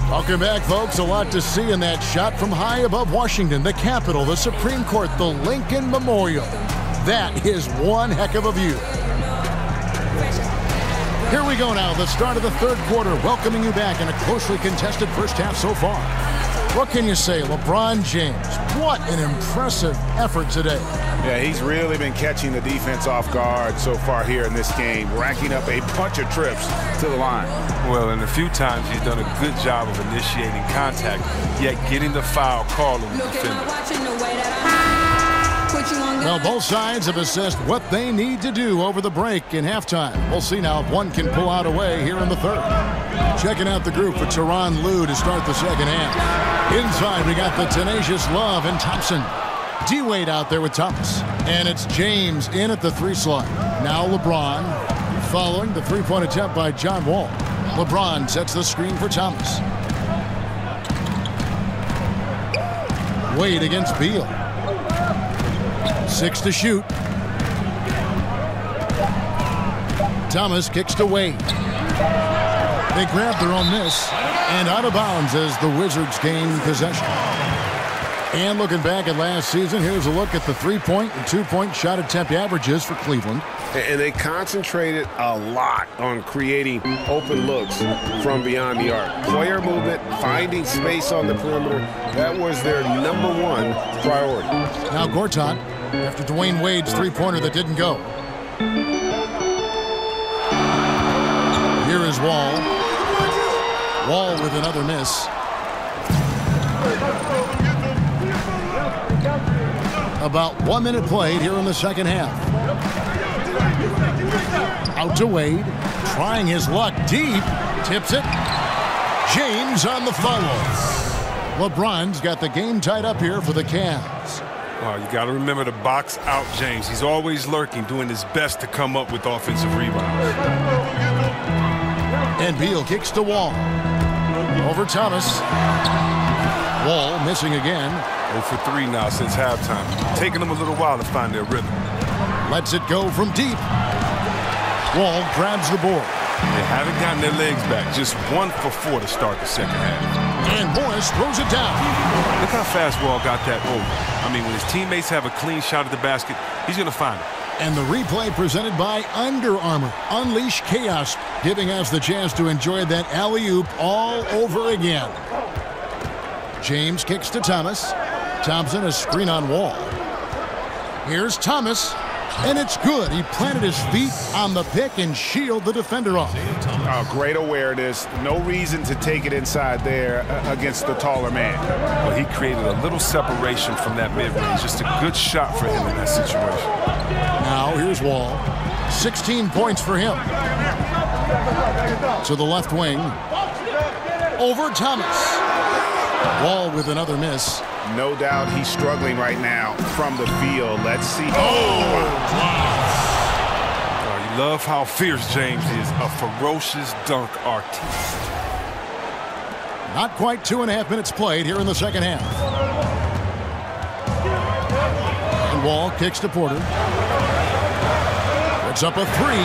Welcome back, folks. A lot to see in that shot from high above Washington, the Capitol, the Supreme Court, the Lincoln Memorial. That is one heck of a view. Here we go now, the start of the third quarter, welcoming you back in a closely contested first half so far. What can you say, LeBron James? What an impressive effort today. Yeah, he's really been catching the defense off guard so far here in this game, racking up a bunch of trips to the line. Well, and a few times he's done a good job of initiating contact, yet getting the foul call on the defender. Well, both sides have assessed what they need to do over the break in halftime. We'll see now if one can pull out a way here in the third. Checking out the group for Tyronn Lue to start the second half. Inside, we got the tenacious Love and Thompson. D-Wade out there with Thomas. And it's James in at the 3 slot. Now LeBron following the 3-point attempt by John Wall. LeBron sets the screen for Thomas. Wade against Beal. 6 to shoot. Thomas kicks to Wade. They grab their own miss and out of bounds as the Wizards gain possession. And looking back at last season, here's a look at the 3-point and 2-point shot attempt averages for Cleveland. And they concentrated a lot on creating open looks from beyond the arc. Player movement, finding space on the perimeter, that was their #1 priority. Now Gortat, after Dwayne Wade's 3-pointer that didn't go. Here is Wall. Wall with another miss. About 1 minute played here in the second half. Out to Wade, trying his luck deep, tips it. James on the follow. LeBron's got the game tied up here for the Cavs. Oh, you got to remember to box out James. He's always lurking, doing his best to come up with offensive rebounds. And Beal kicks to Wall. Over Thomas. Wall missing again. 0 for 3 now since halftime. Taking them a little while to find their rhythm. Lets it go from deep. Wall grabs the board. They haven't gotten their legs back. Just 1 for 4 to start the second half. And Morris throws it down. Look how fast Wall got that over. I mean, when his teammates have a clean shot at the basket, he's going to find it. And the replay presented by Under Armour. Unleash chaos, giving us the chance to enjoy that alley-oop all over again. James kicks to Thomas. Thompson, a screen on Wall. Here's Thomas, and it's good. He planted his feet on the pick and shielded the defender off. Great awareness. No reason to take it inside there against the taller man. Well, he created a little separation from that mid-range. Just a good shot for him in that situation. Now here's Wall. 16 points for him. To the left wing. Over Thomas. Wall with another miss. No doubt he's struggling right now from the field. Let's see. You love how fierce James is. A ferocious dunk artiste. Not quite 2.5 minutes played here in the second half. And Wall kicks to Porter. It's up a 3.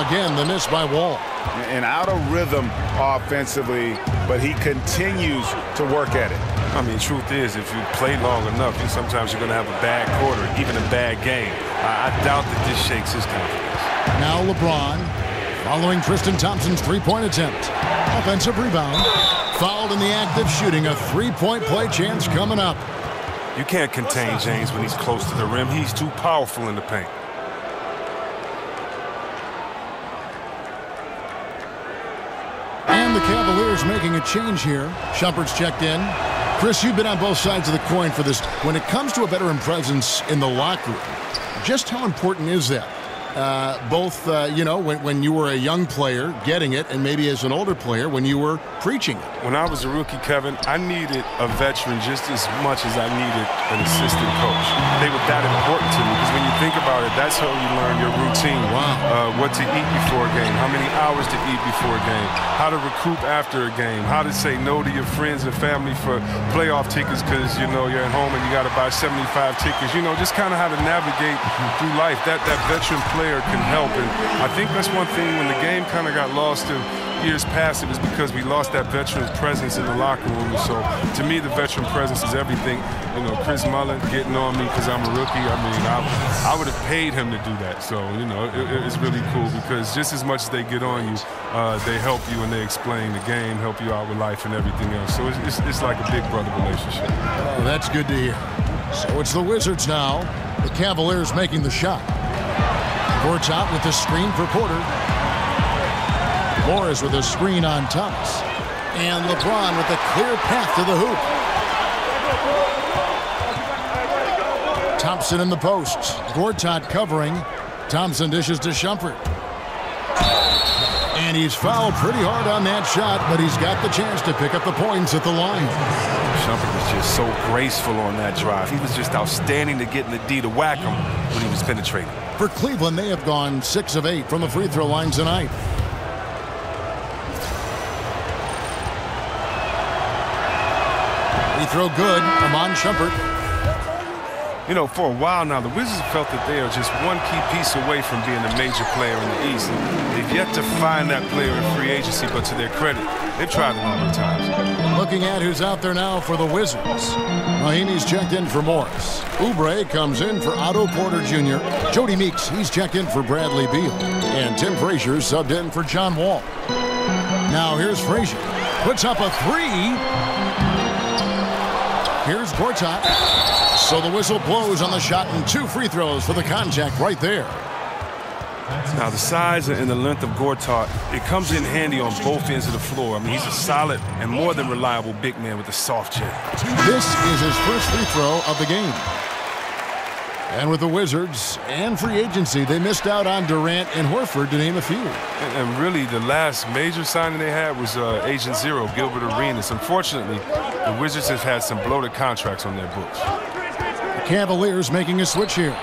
Again, the miss by Wall. And out of rhythm offensively, but he continues to work at it. I mean, truth is, if you play long enough, sometimes you're going to have a bad quarter, even a bad game. I doubt that this shakes his confidence. Now LeBron, following Tristan Thompson's three-point attempt. Offensive rebound. Fouled in the act of shooting. A three-point play chance coming up. You can't contain James when he's close to the rim. He's too powerful in the paint. And the Cavaliers making a change here. Shumpert's checked in. Chris, you've been on both sides of the coin for this. When it comes to a veteran presence in the locker room, just how important is that? When you were a young player getting it, and maybe as an older player when you were preaching it. When I was a rookie, Kevin, I needed a veteran just as much as I needed an assistant coach. They were that important to me because when you think about it, that's how you learn your routine. Wow. What to eat before a game, how many hours to eat before a game, how to recoup after a game, how to say no to your friends and family for playoff tickets because, you're at home and you got to buy 75 tickets. Just kind of how to navigate through life. That veteran player can help. And I think that's one thing when the game kind of got lost in years past, it was because we lost that veteran presence in the locker room. So to me, the veteran presence is everything. Chris Mullin getting on me because I'm a rookie. I mean, I would have paid him to do that. So, it's really cool because just as much as they get on you, they help you and they explain the game, help you out with life and everything else. So it's like a big brother relationship. Oh, that's good to hear. So it's the Wizards now. The Cavaliers making the shot. Gortat with the screen for Porter. Morris with a screen on Thomas. And LeBron with a clear path to the hoop. Thompson in the post. Gortat covering. Thompson dishes to Shumpert. And he's fouled pretty hard on that shot, but he's got the chance to pick up the points at the line. Shumpert was just so graceful on that drive. He was just outstanding to get in the D to whack him when he was penetrating. For Cleveland, they have gone 6 of 8 from the free throw line tonight. Free throw good. Amon Shumpert. For a while now, the Wizards felt that they are just one key piece away from being a major player in the East. They've yet to find that player in free agency, but to their credit, they've tried a number of times. Looking at who's out there now for the Wizards. Mahinmi's checked in for Morris. Oubre comes in for Otto Porter Jr. Jody Meeks, he's checked in for Bradley Beal. And Tim Frazier subbed in for John Wall. Now here's Frazier. Puts up a 3. Here's Gortat. So the whistle blows on the shot and 2 free throws for the contact right there. Now the size and the length of Gortat, it comes in handy on both ends of the floor. I mean, he's a solid and more than reliable big man with a soft jab. This is his first free throw of the game. And with the Wizards and free agency, they missed out on Durant and Horford, to name a few. And really, the last major signing they had was Agent Zero, Gilbert Arenas. Unfortunately, the Wizards have had some bloated contracts on their books. The Cavaliers making a switch here.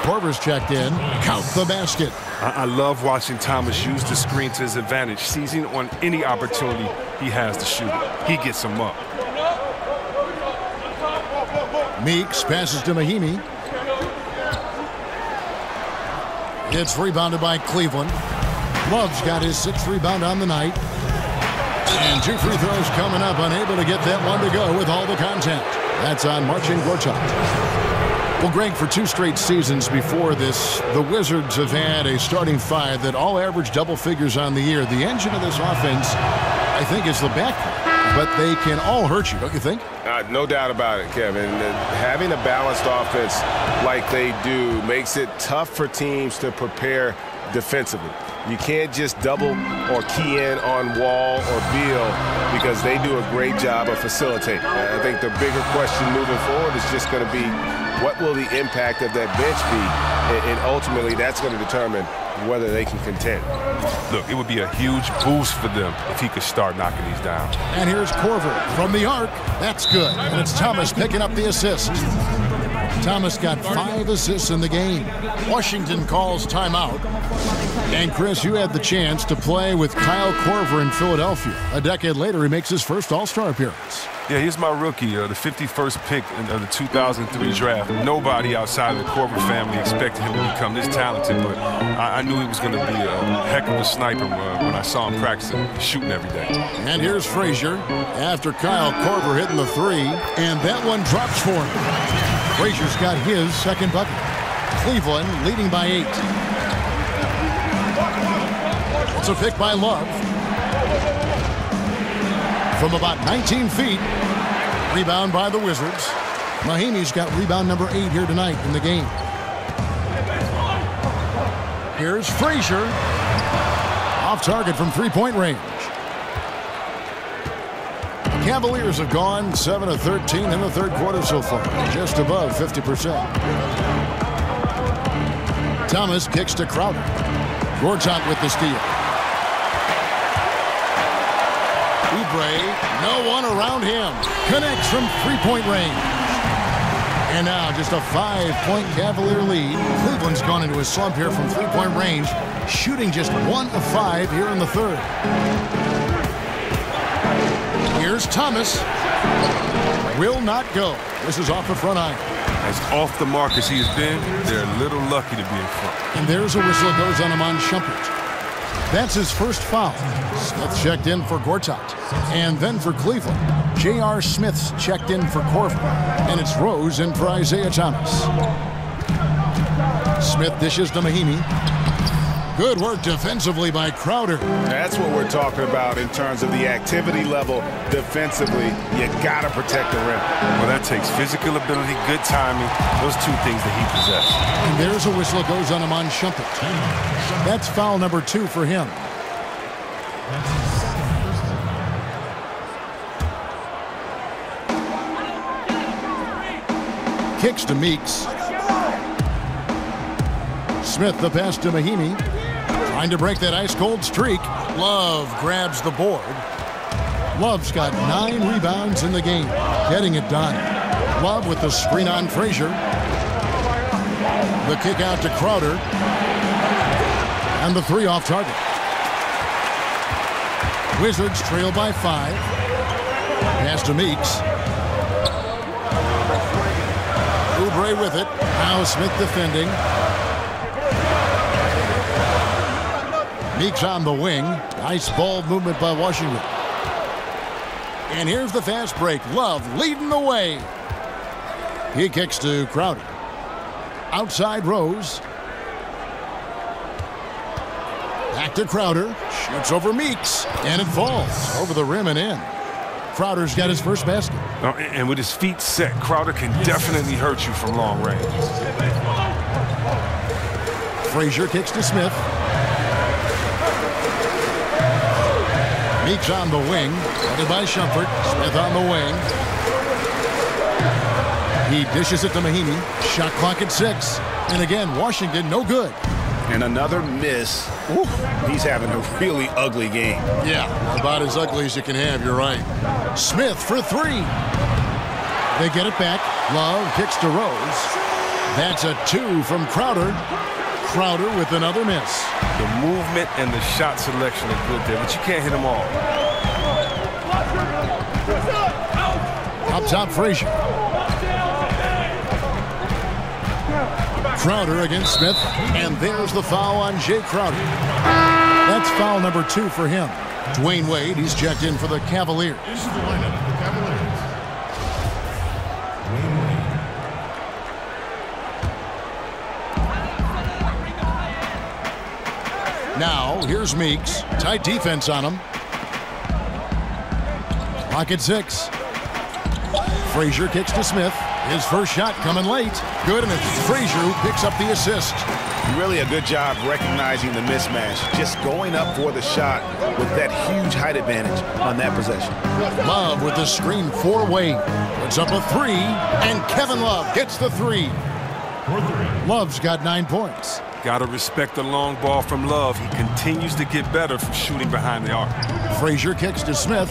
Korver's checked in. Count the basket. I love watching Thomas use the screen to his advantage, seizing on any opportunity he has to shoot it. He gets them up. Meeks passes to Mahimi. It's rebounded by Cleveland. Love's got his 6th rebound on the night. And 2 free throws coming up, unable to get that one to go with all the contact. That's on Marcin Gortat. Well, Greg, for 2 straight seasons before this, the Wizards have had a starting 5 that all average double figures on the year. The engine of this offense, I think, is the backcourt, but they can all hurt you, don't you think? No doubt about it, Kevin. Having a balanced offense like they do makes it tough for teams to prepare defensively. You can't just double or key in on Wall or Beal because they do a great job of facilitating. I think the bigger question moving forward is just going to be what will the impact of that bench be? And ultimately, that's going to determine whether they can contend. Look, it would be a huge boost for them if he could start knocking these down. And here's Korver from the arc. That's good. And it's Thomas picking up the assist. Thomas got 5 assists in the game. Washington calls timeout. And Chris, you had the chance to play with Kyle Korver in Philadelphia. A decade later, he makes his first All-Star appearance. Yeah, he's my rookie, the 51st pick of the 2003 draft. Nobody outside of the Korver family expected him to become this talented, but I knew he was going to be a heck of a sniper when I saw him practicing, shooting every day. And here's Frazier after Kyle Korver hitting the 3, and that one drops for him. Frazier's got his 2nd bucket. Cleveland leading by 8. It's a pick by Love. From about 19 feet, rebound by the Wizards. Mahimi's got rebound number 8 here tonight in the game. Here's Frazier. Off target from 3-point range. The Cavaliers have gone 7 of 13 in the 3rd quarter so far, just above 50%. Thomas kicks to Crowder. Gortat with the steal. Oubre, no one around him. Connects from 3-point range. And now just a 5-point Cavalier lead. Cleveland's gone into a slump here from 3-point range, shooting just 1 of 5 here in the 3rd. Here's Thomas. Will not go. This is off the front iron. As off the mark as he has been, they're a little lucky to be in front. And there's a whistle that goes on him on Shumpert. That's his first foul. Smith checked in for Gortat. And then for Cleveland, J.R. Smith's checked in for Korver. And it's Rose in for Isaiah Thomas. Smith dishes to Mahimi. Good work defensively by Crowder. That's what we're talking about in terms of the activity level defensively. You got to protect the rim. Well, that takes physical ability, good timing, those 2 things that he possesses. And there's a whistle that goes on him on Shumpert. That's foul number 2 for him. Kicks to Meeks. Smith the pass to Mahimi. Trying to break that ice-cold streak. Love grabs the board. Love's got 9 rebounds in the game. Getting it done. Love with the screen on Frazier. The kick out to Crowder. And the 3 off target. Wizards trail by 5. Pass to Meeks. Oubre with it. Now Smith defending. Meeks on the wing. Nice ball movement by Washington. And here's the fast break. Love leading the way. He kicks to Crowder. Outside Rose. Back to Crowder. Shoots over Meeks. And it falls over the rim and in. Crowder's got his first basket. And with his feet set, Crowder can definitely hurt you from long range. Frazier kicks to Smith. Meeks on the wing. Headed by Shumpert. Smith on the wing. He dishes it to Mahimi. Shot clock at 6. And again, Washington no good. And another miss. Ooh, he's having a really ugly game. Yeah, about as ugly as you can have, you're right. Smith for 3. They get it back. Love kicks to Rose. That's a 2 from Crowder. Crowder with another miss. The movement and the shot selection are good there, but you can't hit them all. Up top, Frazier. Crowder against Smith, and there's the foul on Jay Crowder. That's foul number 2 for him. Dwayne Wade, he's checked in for the Cavaliers. Into the lineup of the Cavaliers. Dwayne Wade. Now, here's Meeks. Tight defense on him. Clock at 6. Frazier kicks to Smith. His first shot coming late. Good, and it's Frazier who picks up the assist. Really a good job recognizing the mismatch. Just going up for the shot with that huge height advantage on that possession. Love with the screen for Wade. Puts up a 3, and Kevin Love gets the 3. Love's got 9 points. Got to respect the long ball from Love. He continues to get better from shooting behind the arc. Frazier kicks to Smith.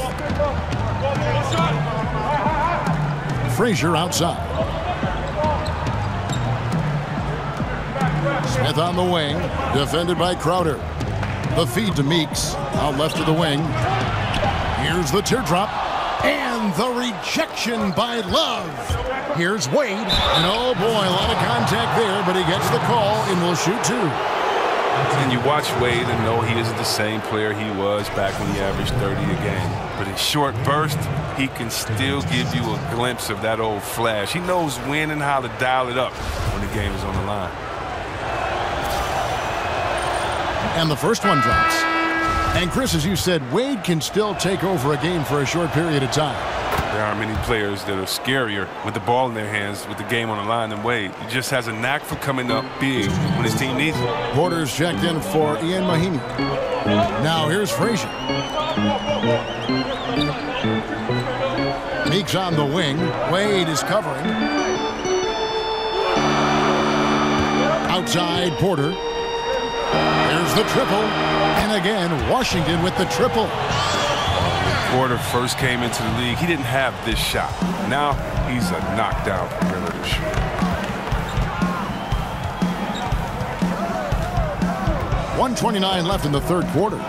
Frazier outside. Smith on the wing, defended by Crowder. The feed to Meeks, out left of the wing. Here's the teardrop, and the rejection by Love. Here's Wade, and oh boy, a lot of contact there, but he gets the call and will shoot 2. And you watch Wade and know he isn't the same player he was back when he averaged 30 a game. But in short bursts, he can still give you a glimpse of that old flash. He knows when and how to dial it up when the game is on the line. And the first one drops. And Chris, as you said, Wade can still take over a game for a short period of time. There aren't many players that are scarier with the ball in their hands with the game on the line than Wade. He just has a knack for coming up big when his team needs it. Porter's checked in for Ian Mahinmi. Now here's Frazier. Meeks on the wing. Wade is covering. Outside Porter. There's the triple. And again, Washington with the triple. Porter first came into the league, he didn't have this shot. Now he's a knockdown perimeter shooter. 1:29 left in the third quarter.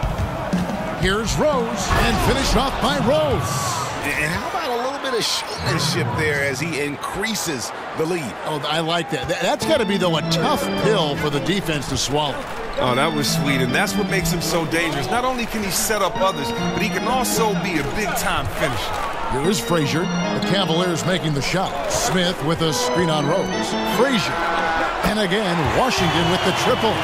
Here's Rose, and finished off by Rose. And how about a little bit of showmanship there as he increases the lead? Oh, I like that. That's got to be, though, a tough pill for the defense to swallow. Oh, that was sweet, and that's what makes him so dangerous. Not only can he set up others, but he can also be a big-time finisher. Here is Frazier. The Cavaliers making the shot. Smith with a screen on Rose. Frazier. And again, Washington with the triple.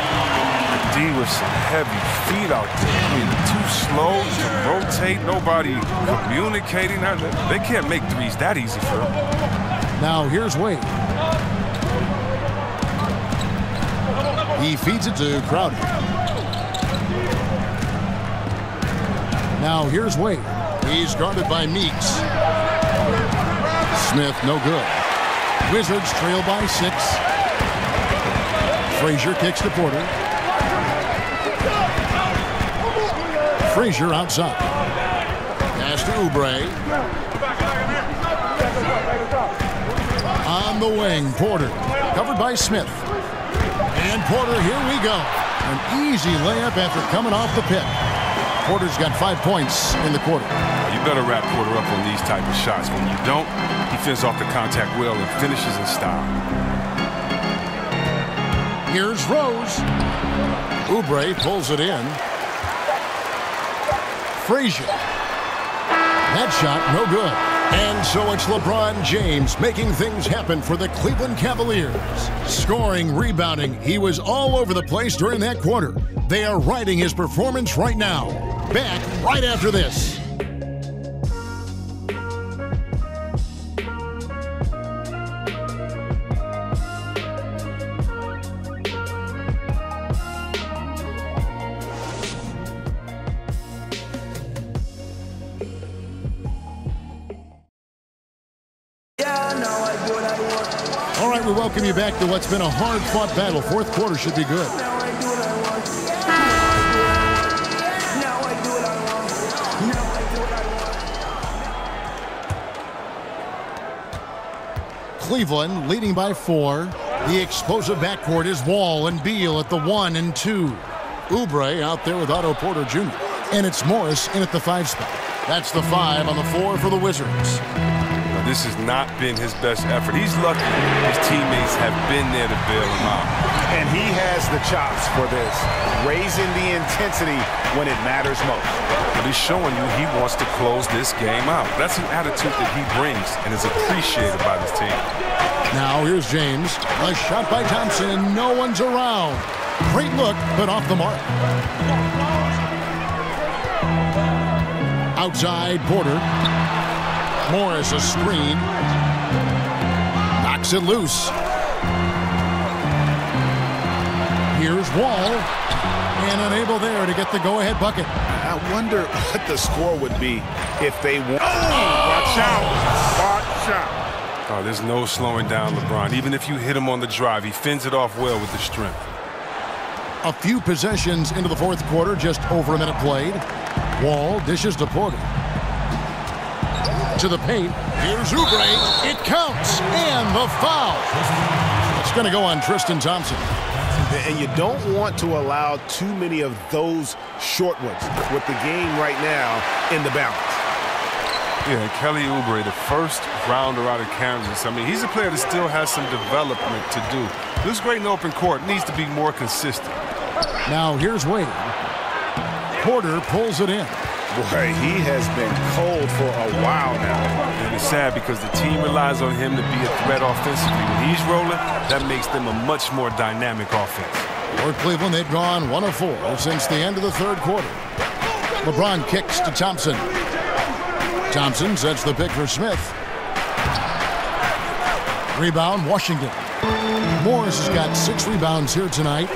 D with some heavy feet out there. I mean, too slow to rotate. Nobody communicating. They can't make threes that easy for them. Now here's Wade. He feeds it to Crowder. Now here's Wade. He's guarded by Meeks. Smith, no good. Wizards trail by 6. Frazier kicks to Porter. Frazier outside. Pass to Oubre. On the wing, Porter. Covered by Smith. And Porter, here we go. An easy layup after coming off the pick. Porter's got 5 points in the quarter. You better wrap Porter up on these type of shots. When you don't, he fends off the contact well and finishes in style. Here's Rose. Oubre pulls it in. Frazier. That shot, no good. And so it's LeBron James making things happen for the Cleveland Cavaliers. Scoring, rebounding, he was all over the place during that quarter. They are riding his performance right now. Back right after this. All right, we welcome you back to what's been a hard-fought battle. Fourth quarter should be good. Cleveland leading by 4. The explosive backcourt is Wall and Beal at the 1 and 2. Oubre out there with Otto Porter Jr. And it's Morris in at the 5 spot. That's the 5 on the 4 for the Wizards. This has not been his best effort. He's lucky his teammates have been there to bail him out. And he has the chops for this, raising the intensity when it matters most. But he's showing you he wants to close this game out. That's an attitude that he brings and is appreciated by this team. Now here's James. A shot by Thompson, and no one's around. Great look, but off the mark. Outside, Porter. Morris, a screen. Knocks it loose. Here's Wall. And unable there to get the go-ahead bucket. I wonder what the score would be if they won. Watch out. Watch out. Oh, there's no slowing down LeBron. Even if you hit him on the drive, he fends it off well with the strength. A few possessions into the fourth quarter, just over a minute played. Wall dishes to Porter. To the paint. Here's Oubre. It counts. And the foul. It's going to go on Tristan Thompson. And you don't want to allow too many of those short ones with the game right now in the balance. Yeah, Kelly Oubre, the first rounder out of Kansas. I mean, he's a player that still has some development to do. Looks great in open court. Needs to be more consistent. Now here's Wade. Porter pulls it in. Boy, he has been cold for a while now. And it's sad because the team relies on him to be a threat offensively. When he's rolling, that makes them a much more dynamic offense. For Cleveland, they've gone 1 of 4 since the end of the third quarter. LeBron kicks to Thompson. Thompson sets the pick for Smith. Rebound, Washington. Morris has got 6 rebounds here tonight.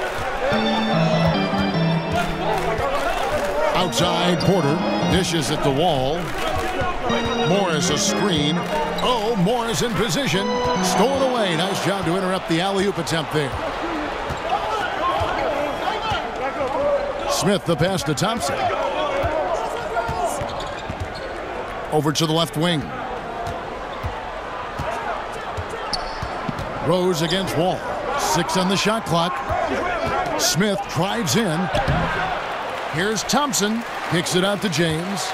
Outside, Porter dishes at the Wall. Morris a screen. Oh, Morris in position. Stolen away. Nice job to interrupt the alley-oop attempt there. Smith the pass to Thompson. Over to the left wing. Rose against Wall. 6 on the shot clock. Smith drives in. Here's Thompson. Kicks it out to James.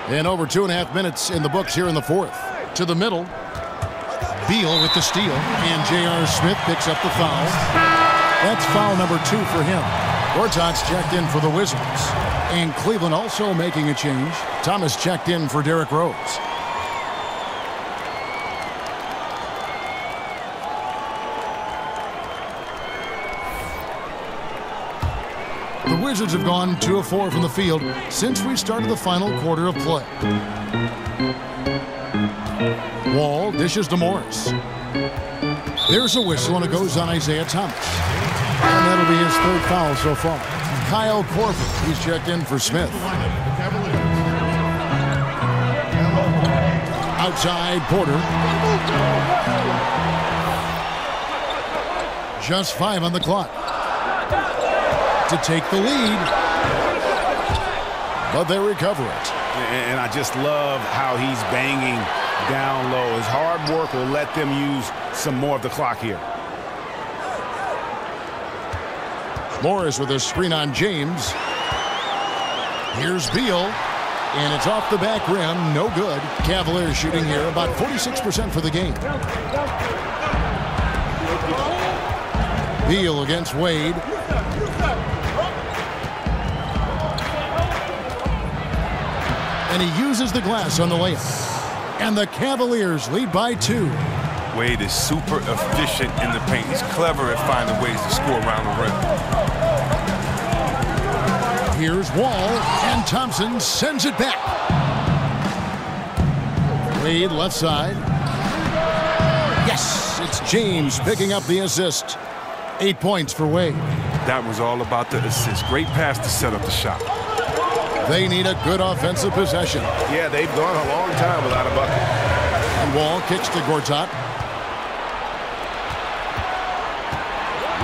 And over 2.5 minutes in the books here in the fourth. To the middle. Beal with the steal. And J.R. Smith picks up the foul. That's foul number 2 for him. Gortat's checked in for the Wizards. And Cleveland also making a change. Thomas checked in for Derrick Rose. The Wizards have gone 2 of 4 from the field since we started the final quarter of play. Wall dishes to Morris. There's a whistle, and it goes on Isaiah Thomas. And that'll be his 3rd foul so far. Kyle Korver, he's checked in for Smith. Outside, Porter. Just 5 on the clock. To take the lead. But they recover it. And I just love how he's banging down low. His hard work will let them use some more of the clock here. Morris with a screen on James. Here's Beal. And it's off the back rim. No good. Cavaliers shooting here about 46% for the game. Beal against Wade. And he uses the glass on the layup. And the Cavaliers lead by 2. Wade is super efficient in the paint. He's clever at finding ways to score around the rim. Here's Wall, and Thompson sends it back. Wade left side. Yes, it's James picking up the assist. 8 points for Wade. That was all about the assist. Great pass to set up the shot. They need a good offensive possession. Yeah, they've gone a long time without a bucket. And Wall kicks to Gortat.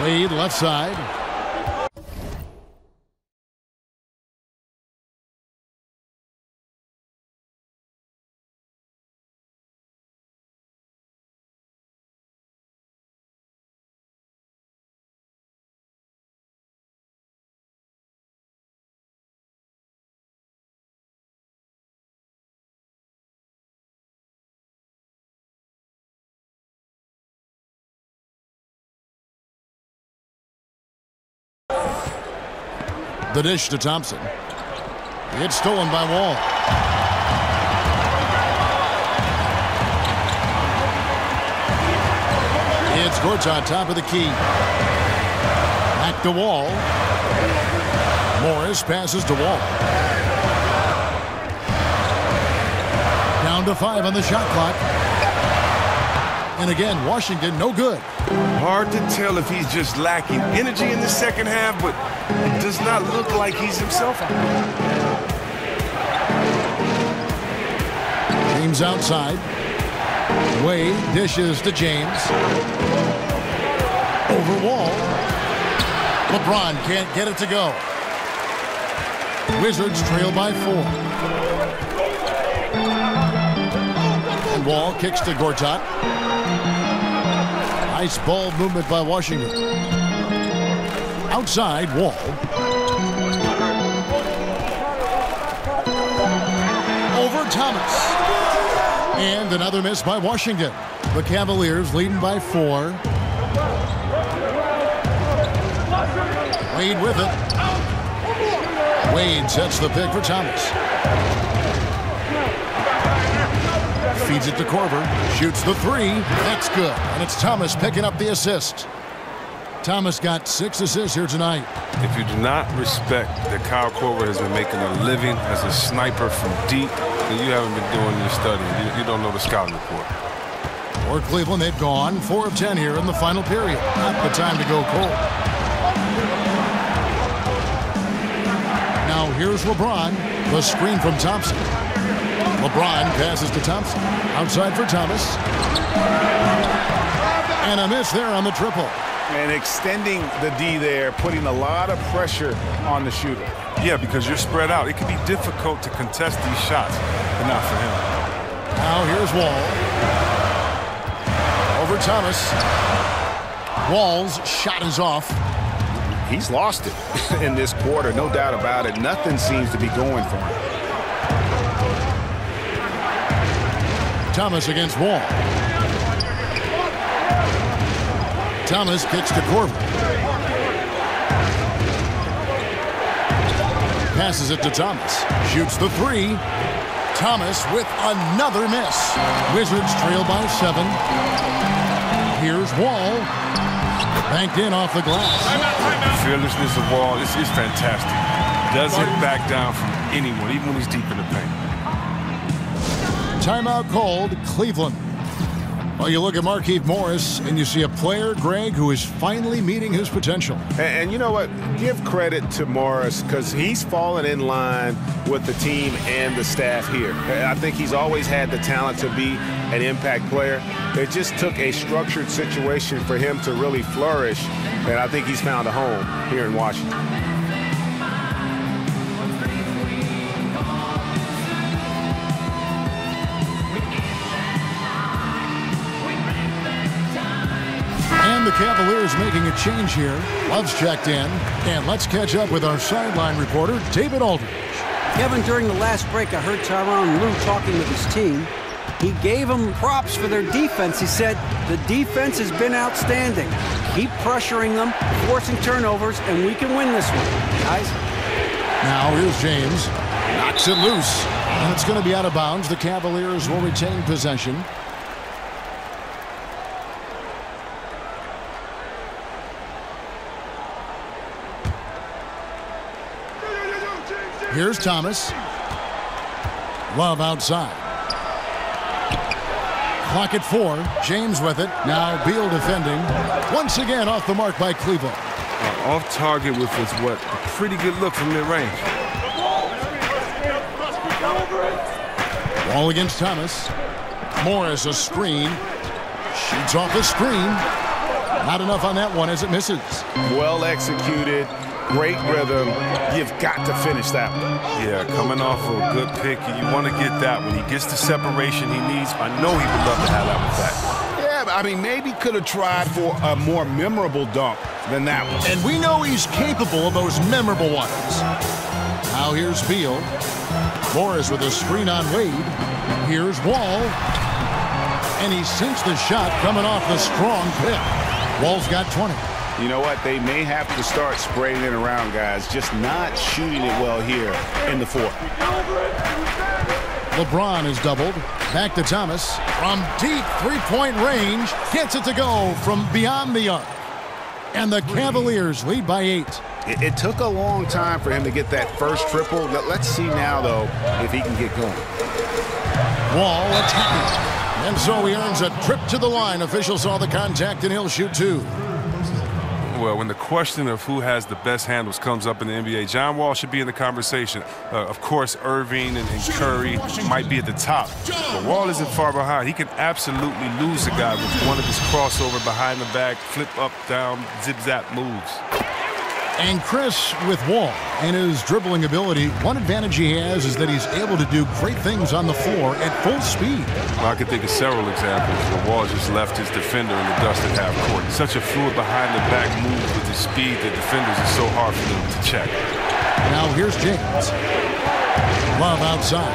Wade left side. The dish to Thompson. It's stolen by Wall. It's Gortat, top of the key. Back to Wall. Morris passes to Wall. Down to 5 on the shot clock. And again, Washington, no good. Hard to tell if he's just lacking energy in the second half, but it does not look like he's himself. James outside. Wade dishes to James. Over Wall. LeBron can't get it to go. Wizards trail by 4. And Wall kicks to Gortat. Nice ball movement by Washington. Outside, Wall. Over Thomas. And another miss by Washington. The Cavaliers leading by 4. Wade with it. Wade sets the pick for Thomas. Feeds it to Korver. Shoots the 3. That's good. And it's Thomas picking up the assist. Thomas got 6 assists here tonight. If you do not respect that Kyle Korver has been making a living as a sniper from deep, then you haven't been doing your studying. You don't know the scouting report. For Cleveland, they've gone 4 of 10 here in the final period. Not the time to go cold. Now here's LeBron. The screen from Thompson. LeBron passes to Thompson. Outside for Thomas. And a miss there on the triple. And extending the D there, putting a lot of pressure on the shooter. Yeah, because you're spread out. It can be difficult to contest these shots, but not for him. Now here's Wall. Over Thomas. Wall's shot is off. He's lost it in this quarter, no doubt about it. Nothing seems to be going for him. Thomas against Wall. Thomas kicks to Korver. Passes it to Thomas. Shoots the 3. Thomas with another miss. Wizards trail by 7. Here's Wall. Banked in off the glass. The fearlessness of Wall is fantastic. Doesn't back down from anyone, even when he's deep in the paint. Timeout called, Cleveland. Well, you look at Markieff Morris, and you see a player, Greg, who is finally meeting his potential. And you know what? Give credit to Morris because he's fallen in line with the team and the staff here. I think he's always had the talent to be an impact player. It just took a structured situation for him to really flourish, and I think he's found a home here in Washington. And the Cavaliers making a change here. Love's checked in. And let's catch up with our sideline reporter, David Aldridge. Kevin, during the last break, I heard Tyronn Lue talking with his team. He gave them props for their defense. He said, the defense has been outstanding. Keep pressuring them, forcing turnovers, and we can win this one. Guys? Now here's James. Knocks it loose. And it's going to be out of bounds. The Cavaliers will retain possession. Here's Thomas. Love outside. Clock at 4. James with it. Now Beal defending. Once again off the mark by Cleveland. Off target with what a pretty good look from mid-range. Wall against Thomas. Morris a screen. Shoots off the screen. Not enough on that one as it misses. Well executed. Great rhythm. You've got to finish that one. Yeah, coming off of a good pick, you want to get that when he gets the separation he needs. I know he would love to have that one back. Yeah, but I mean, maybe could have tried for a more memorable dunk than that one. And we know he's capable of those memorable ones. Now here's Beal. Morris with a screen on Wade. Here's Wall. And he sinks the shot coming off the strong pick. Wall's got 20. You know what? They may have to start spraying it around, guys. Just not shooting it well here in the fourth. LeBron is doubled. Back to Thomas. From deep three-point range. Gets it to go from beyond the arc. And the Cavaliers lead by 8. It took a long time for him to get that first triple. Let's see now, though, if he can get going. Wall attacking. And so he earns a trip to the line. Officials saw the contact, and he'll shoot 2. Well, when the question of who has the best handles comes up in the NBA, John Wall should be in the conversation. Of course, Irving and Curry might be at the top, but Wall isn't far behind. He can absolutely lose a guy with one of his crossover behind the back, flip up, down, zip-zap moves. And Chris, with Wall and his dribbling ability, one advantage he has is that he's able to do great things on the floor at full speed. Well, I can think of several examples where Wall just left his defender in the dust at half court. Such a fluid behind-the-back move with the speed that defenders is so hard for them to check. Now here's James. Love outside.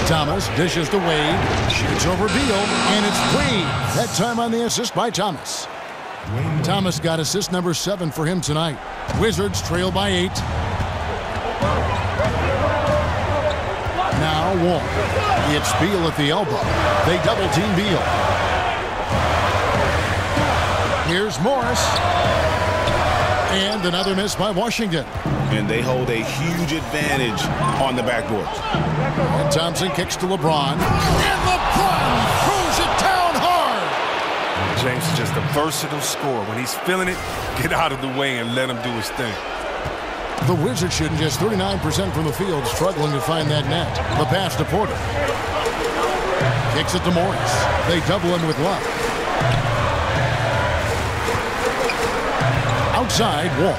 Thomas dishes to Wade, shoots over Beal, and it's Wade. That time on the assist by Thomas. Thomas got assist number 7 for him tonight. Wizards trail by 8. Now Wall. It's Beal at the elbow. They double-team Beal. Here's Morris. And another miss by Washington. And they hold a huge advantage on the backboard. And Thompson kicks to LeBron. And LeBron throws it down hard. James is just a versatile scorer. When he's feeling it, get out of the way and let him do his thing. The Wizards shooting just 39% from the field, struggling to find that net. The pass to Porter. Kicks it to Morris. They double him with Love. Outside, Wall.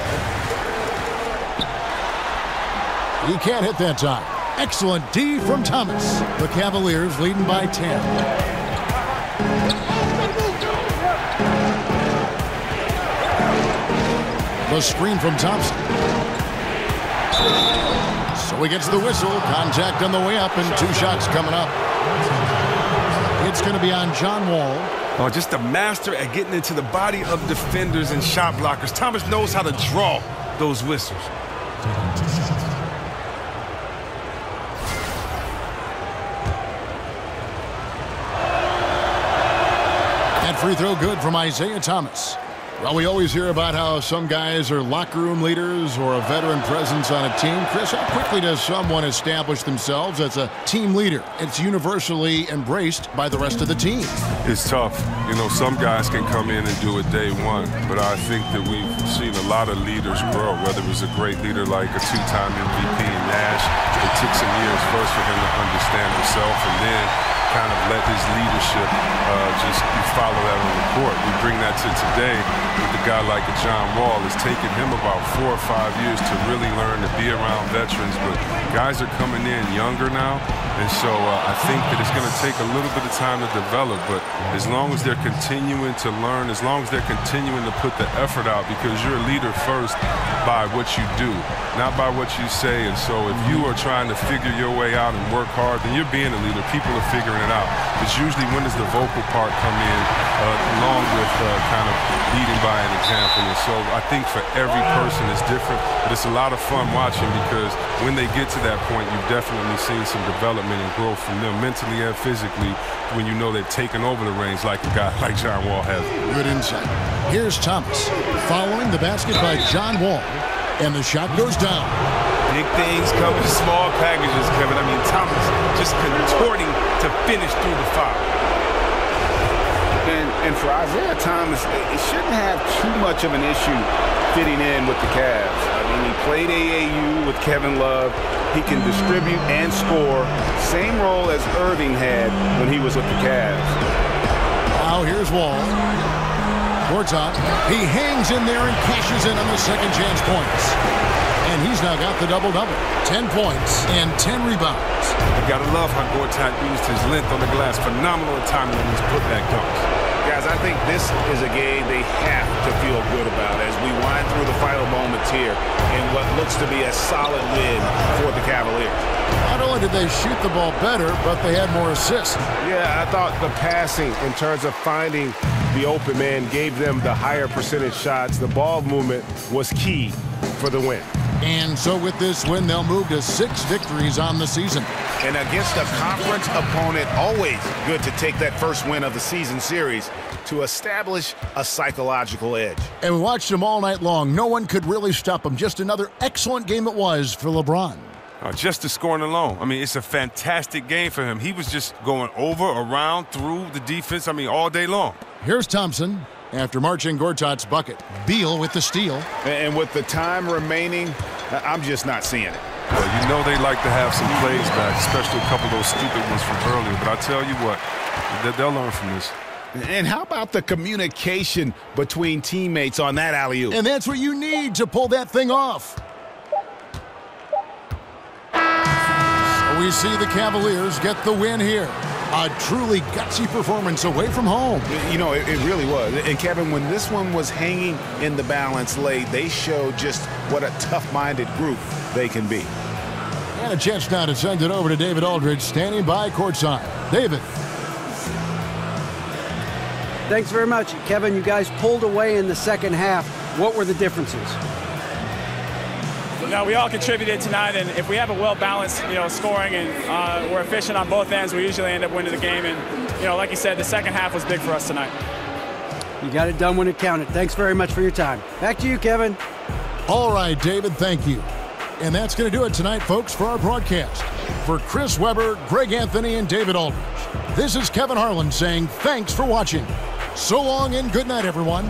He can't hit that time. Excellent D from Thomas. The Cavaliers leading by 10. The screen from Thompson. So he gets the whistle. Contact on the way up and 2 shots coming up. It's going to be on John Wall. Oh, just a master at getting into the body of defenders and shot blockers. Thomas knows how to draw those whistles. That free throw good from Isaiah Thomas. Well, we always hear about how some guys are locker room leaders or a veteran presence on a team. Chris, how quickly does someone establish themselves as a team leader? It's universally embraced by the rest of the team. It's tough. You know, some guys can come in and do it day one, but I think that we've seen a lot of leaders grow, whether it was a great leader like a 2-time MVP in Nash. It took some years first for him to understand himself and then kind of let his leadership just follow that on the court. We bring that to today with a guy like a John Wall. It's taken him about 4 or 5 years to really learn to be around veterans, but guys are coming in younger now, and so I think that it's going to take a little bit of time to develop, but as long as they're continuing to learn, as long as they're continuing to put the effort out, because you're a leader first by what you do, not by what you say, and so if you are trying to figure your way out and work hard, then you're being a leader. People are figuring it out. It's usually when does the vocal part come in along with kind of leading by an example. And so I think for every person it's different, but it's a lot of fun watching because when they get to that point, you've definitely seen some development and growth from them mentally and physically when you know they've taken over the reins like a guy like John Wall has. Good insight. Here's Thomas following the basket by John Wall, and the shot goes down. Big things come in small packages, Kevin. I mean, Thomas just contorting to finish through the foul. And for Isaiah Thomas, it shouldn't have too much of an issue fitting in with the Cavs. I mean, he played AAU with Kevin Love. He can distribute and score. Same role as Irving had when he was with the Cavs. Now here's Wall. Gortat. He hangs in there and cashes in on the second chance points. And he's now got the double-double. 10 points and 10 rebounds. You gotta love how Gortat used his length on the glass. Phenomenal timing on his putback dunks. Guys, I think this is a game they have to feel good about as we wind through the final moments here in what looks to be a solid win for the Cavaliers. Not only did they shoot the ball better, but they had more assists. Yeah, I thought the passing in terms of finding the open man gave them the higher percentage shots. The ball movement was key for the win. And so with this win, they'll move to 6 victories on the season. And against a conference opponent, always good to take that first win of the season series to establish a psychological edge. And we watched them all night long. No one could really stop them. Just another excellent game it was for LeBron. Just the scoring alone. I mean, it's a fantastic game for him. He was just going over, around, through the defense, all day long. Here's Thompson after marching Gortat's bucket. Beal with the steal. And with the time remaining, I'm just not seeing it. Well, you know they like to have some plays back, especially a couple of those stupid ones from earlier. But I tell you what, they'll learn from this. And how about the communication between teammates on that alley-oop? And that's what you need to pull that thing off. So we see the Cavaliers get the win here. A truly gutsy performance away from home. You know, it really was. And, Kevin, when this one was hanging in the balance late, they showed just what a tough-minded group they can be. And a chance now to send it over to David Aldridge, standing by courtside. David. Thanks very much. Kevin, you guys pulled away in the second half. What were the differences? No, we all contributed tonight, and if we have a well-balanced, scoring and we're efficient on both ends, we usually end up winning the game. And, like you said, the second half was big for us tonight. You got it done when it counted. Thanks very much for your time. Back to you, Kevin. All right, David, thank you. And that's going to do it tonight, folks, for our broadcast. For Chris Webber, Greg Anthony, and David Aldridge, this is Kevin Harlan saying thanks for watching. So long and good night, everyone.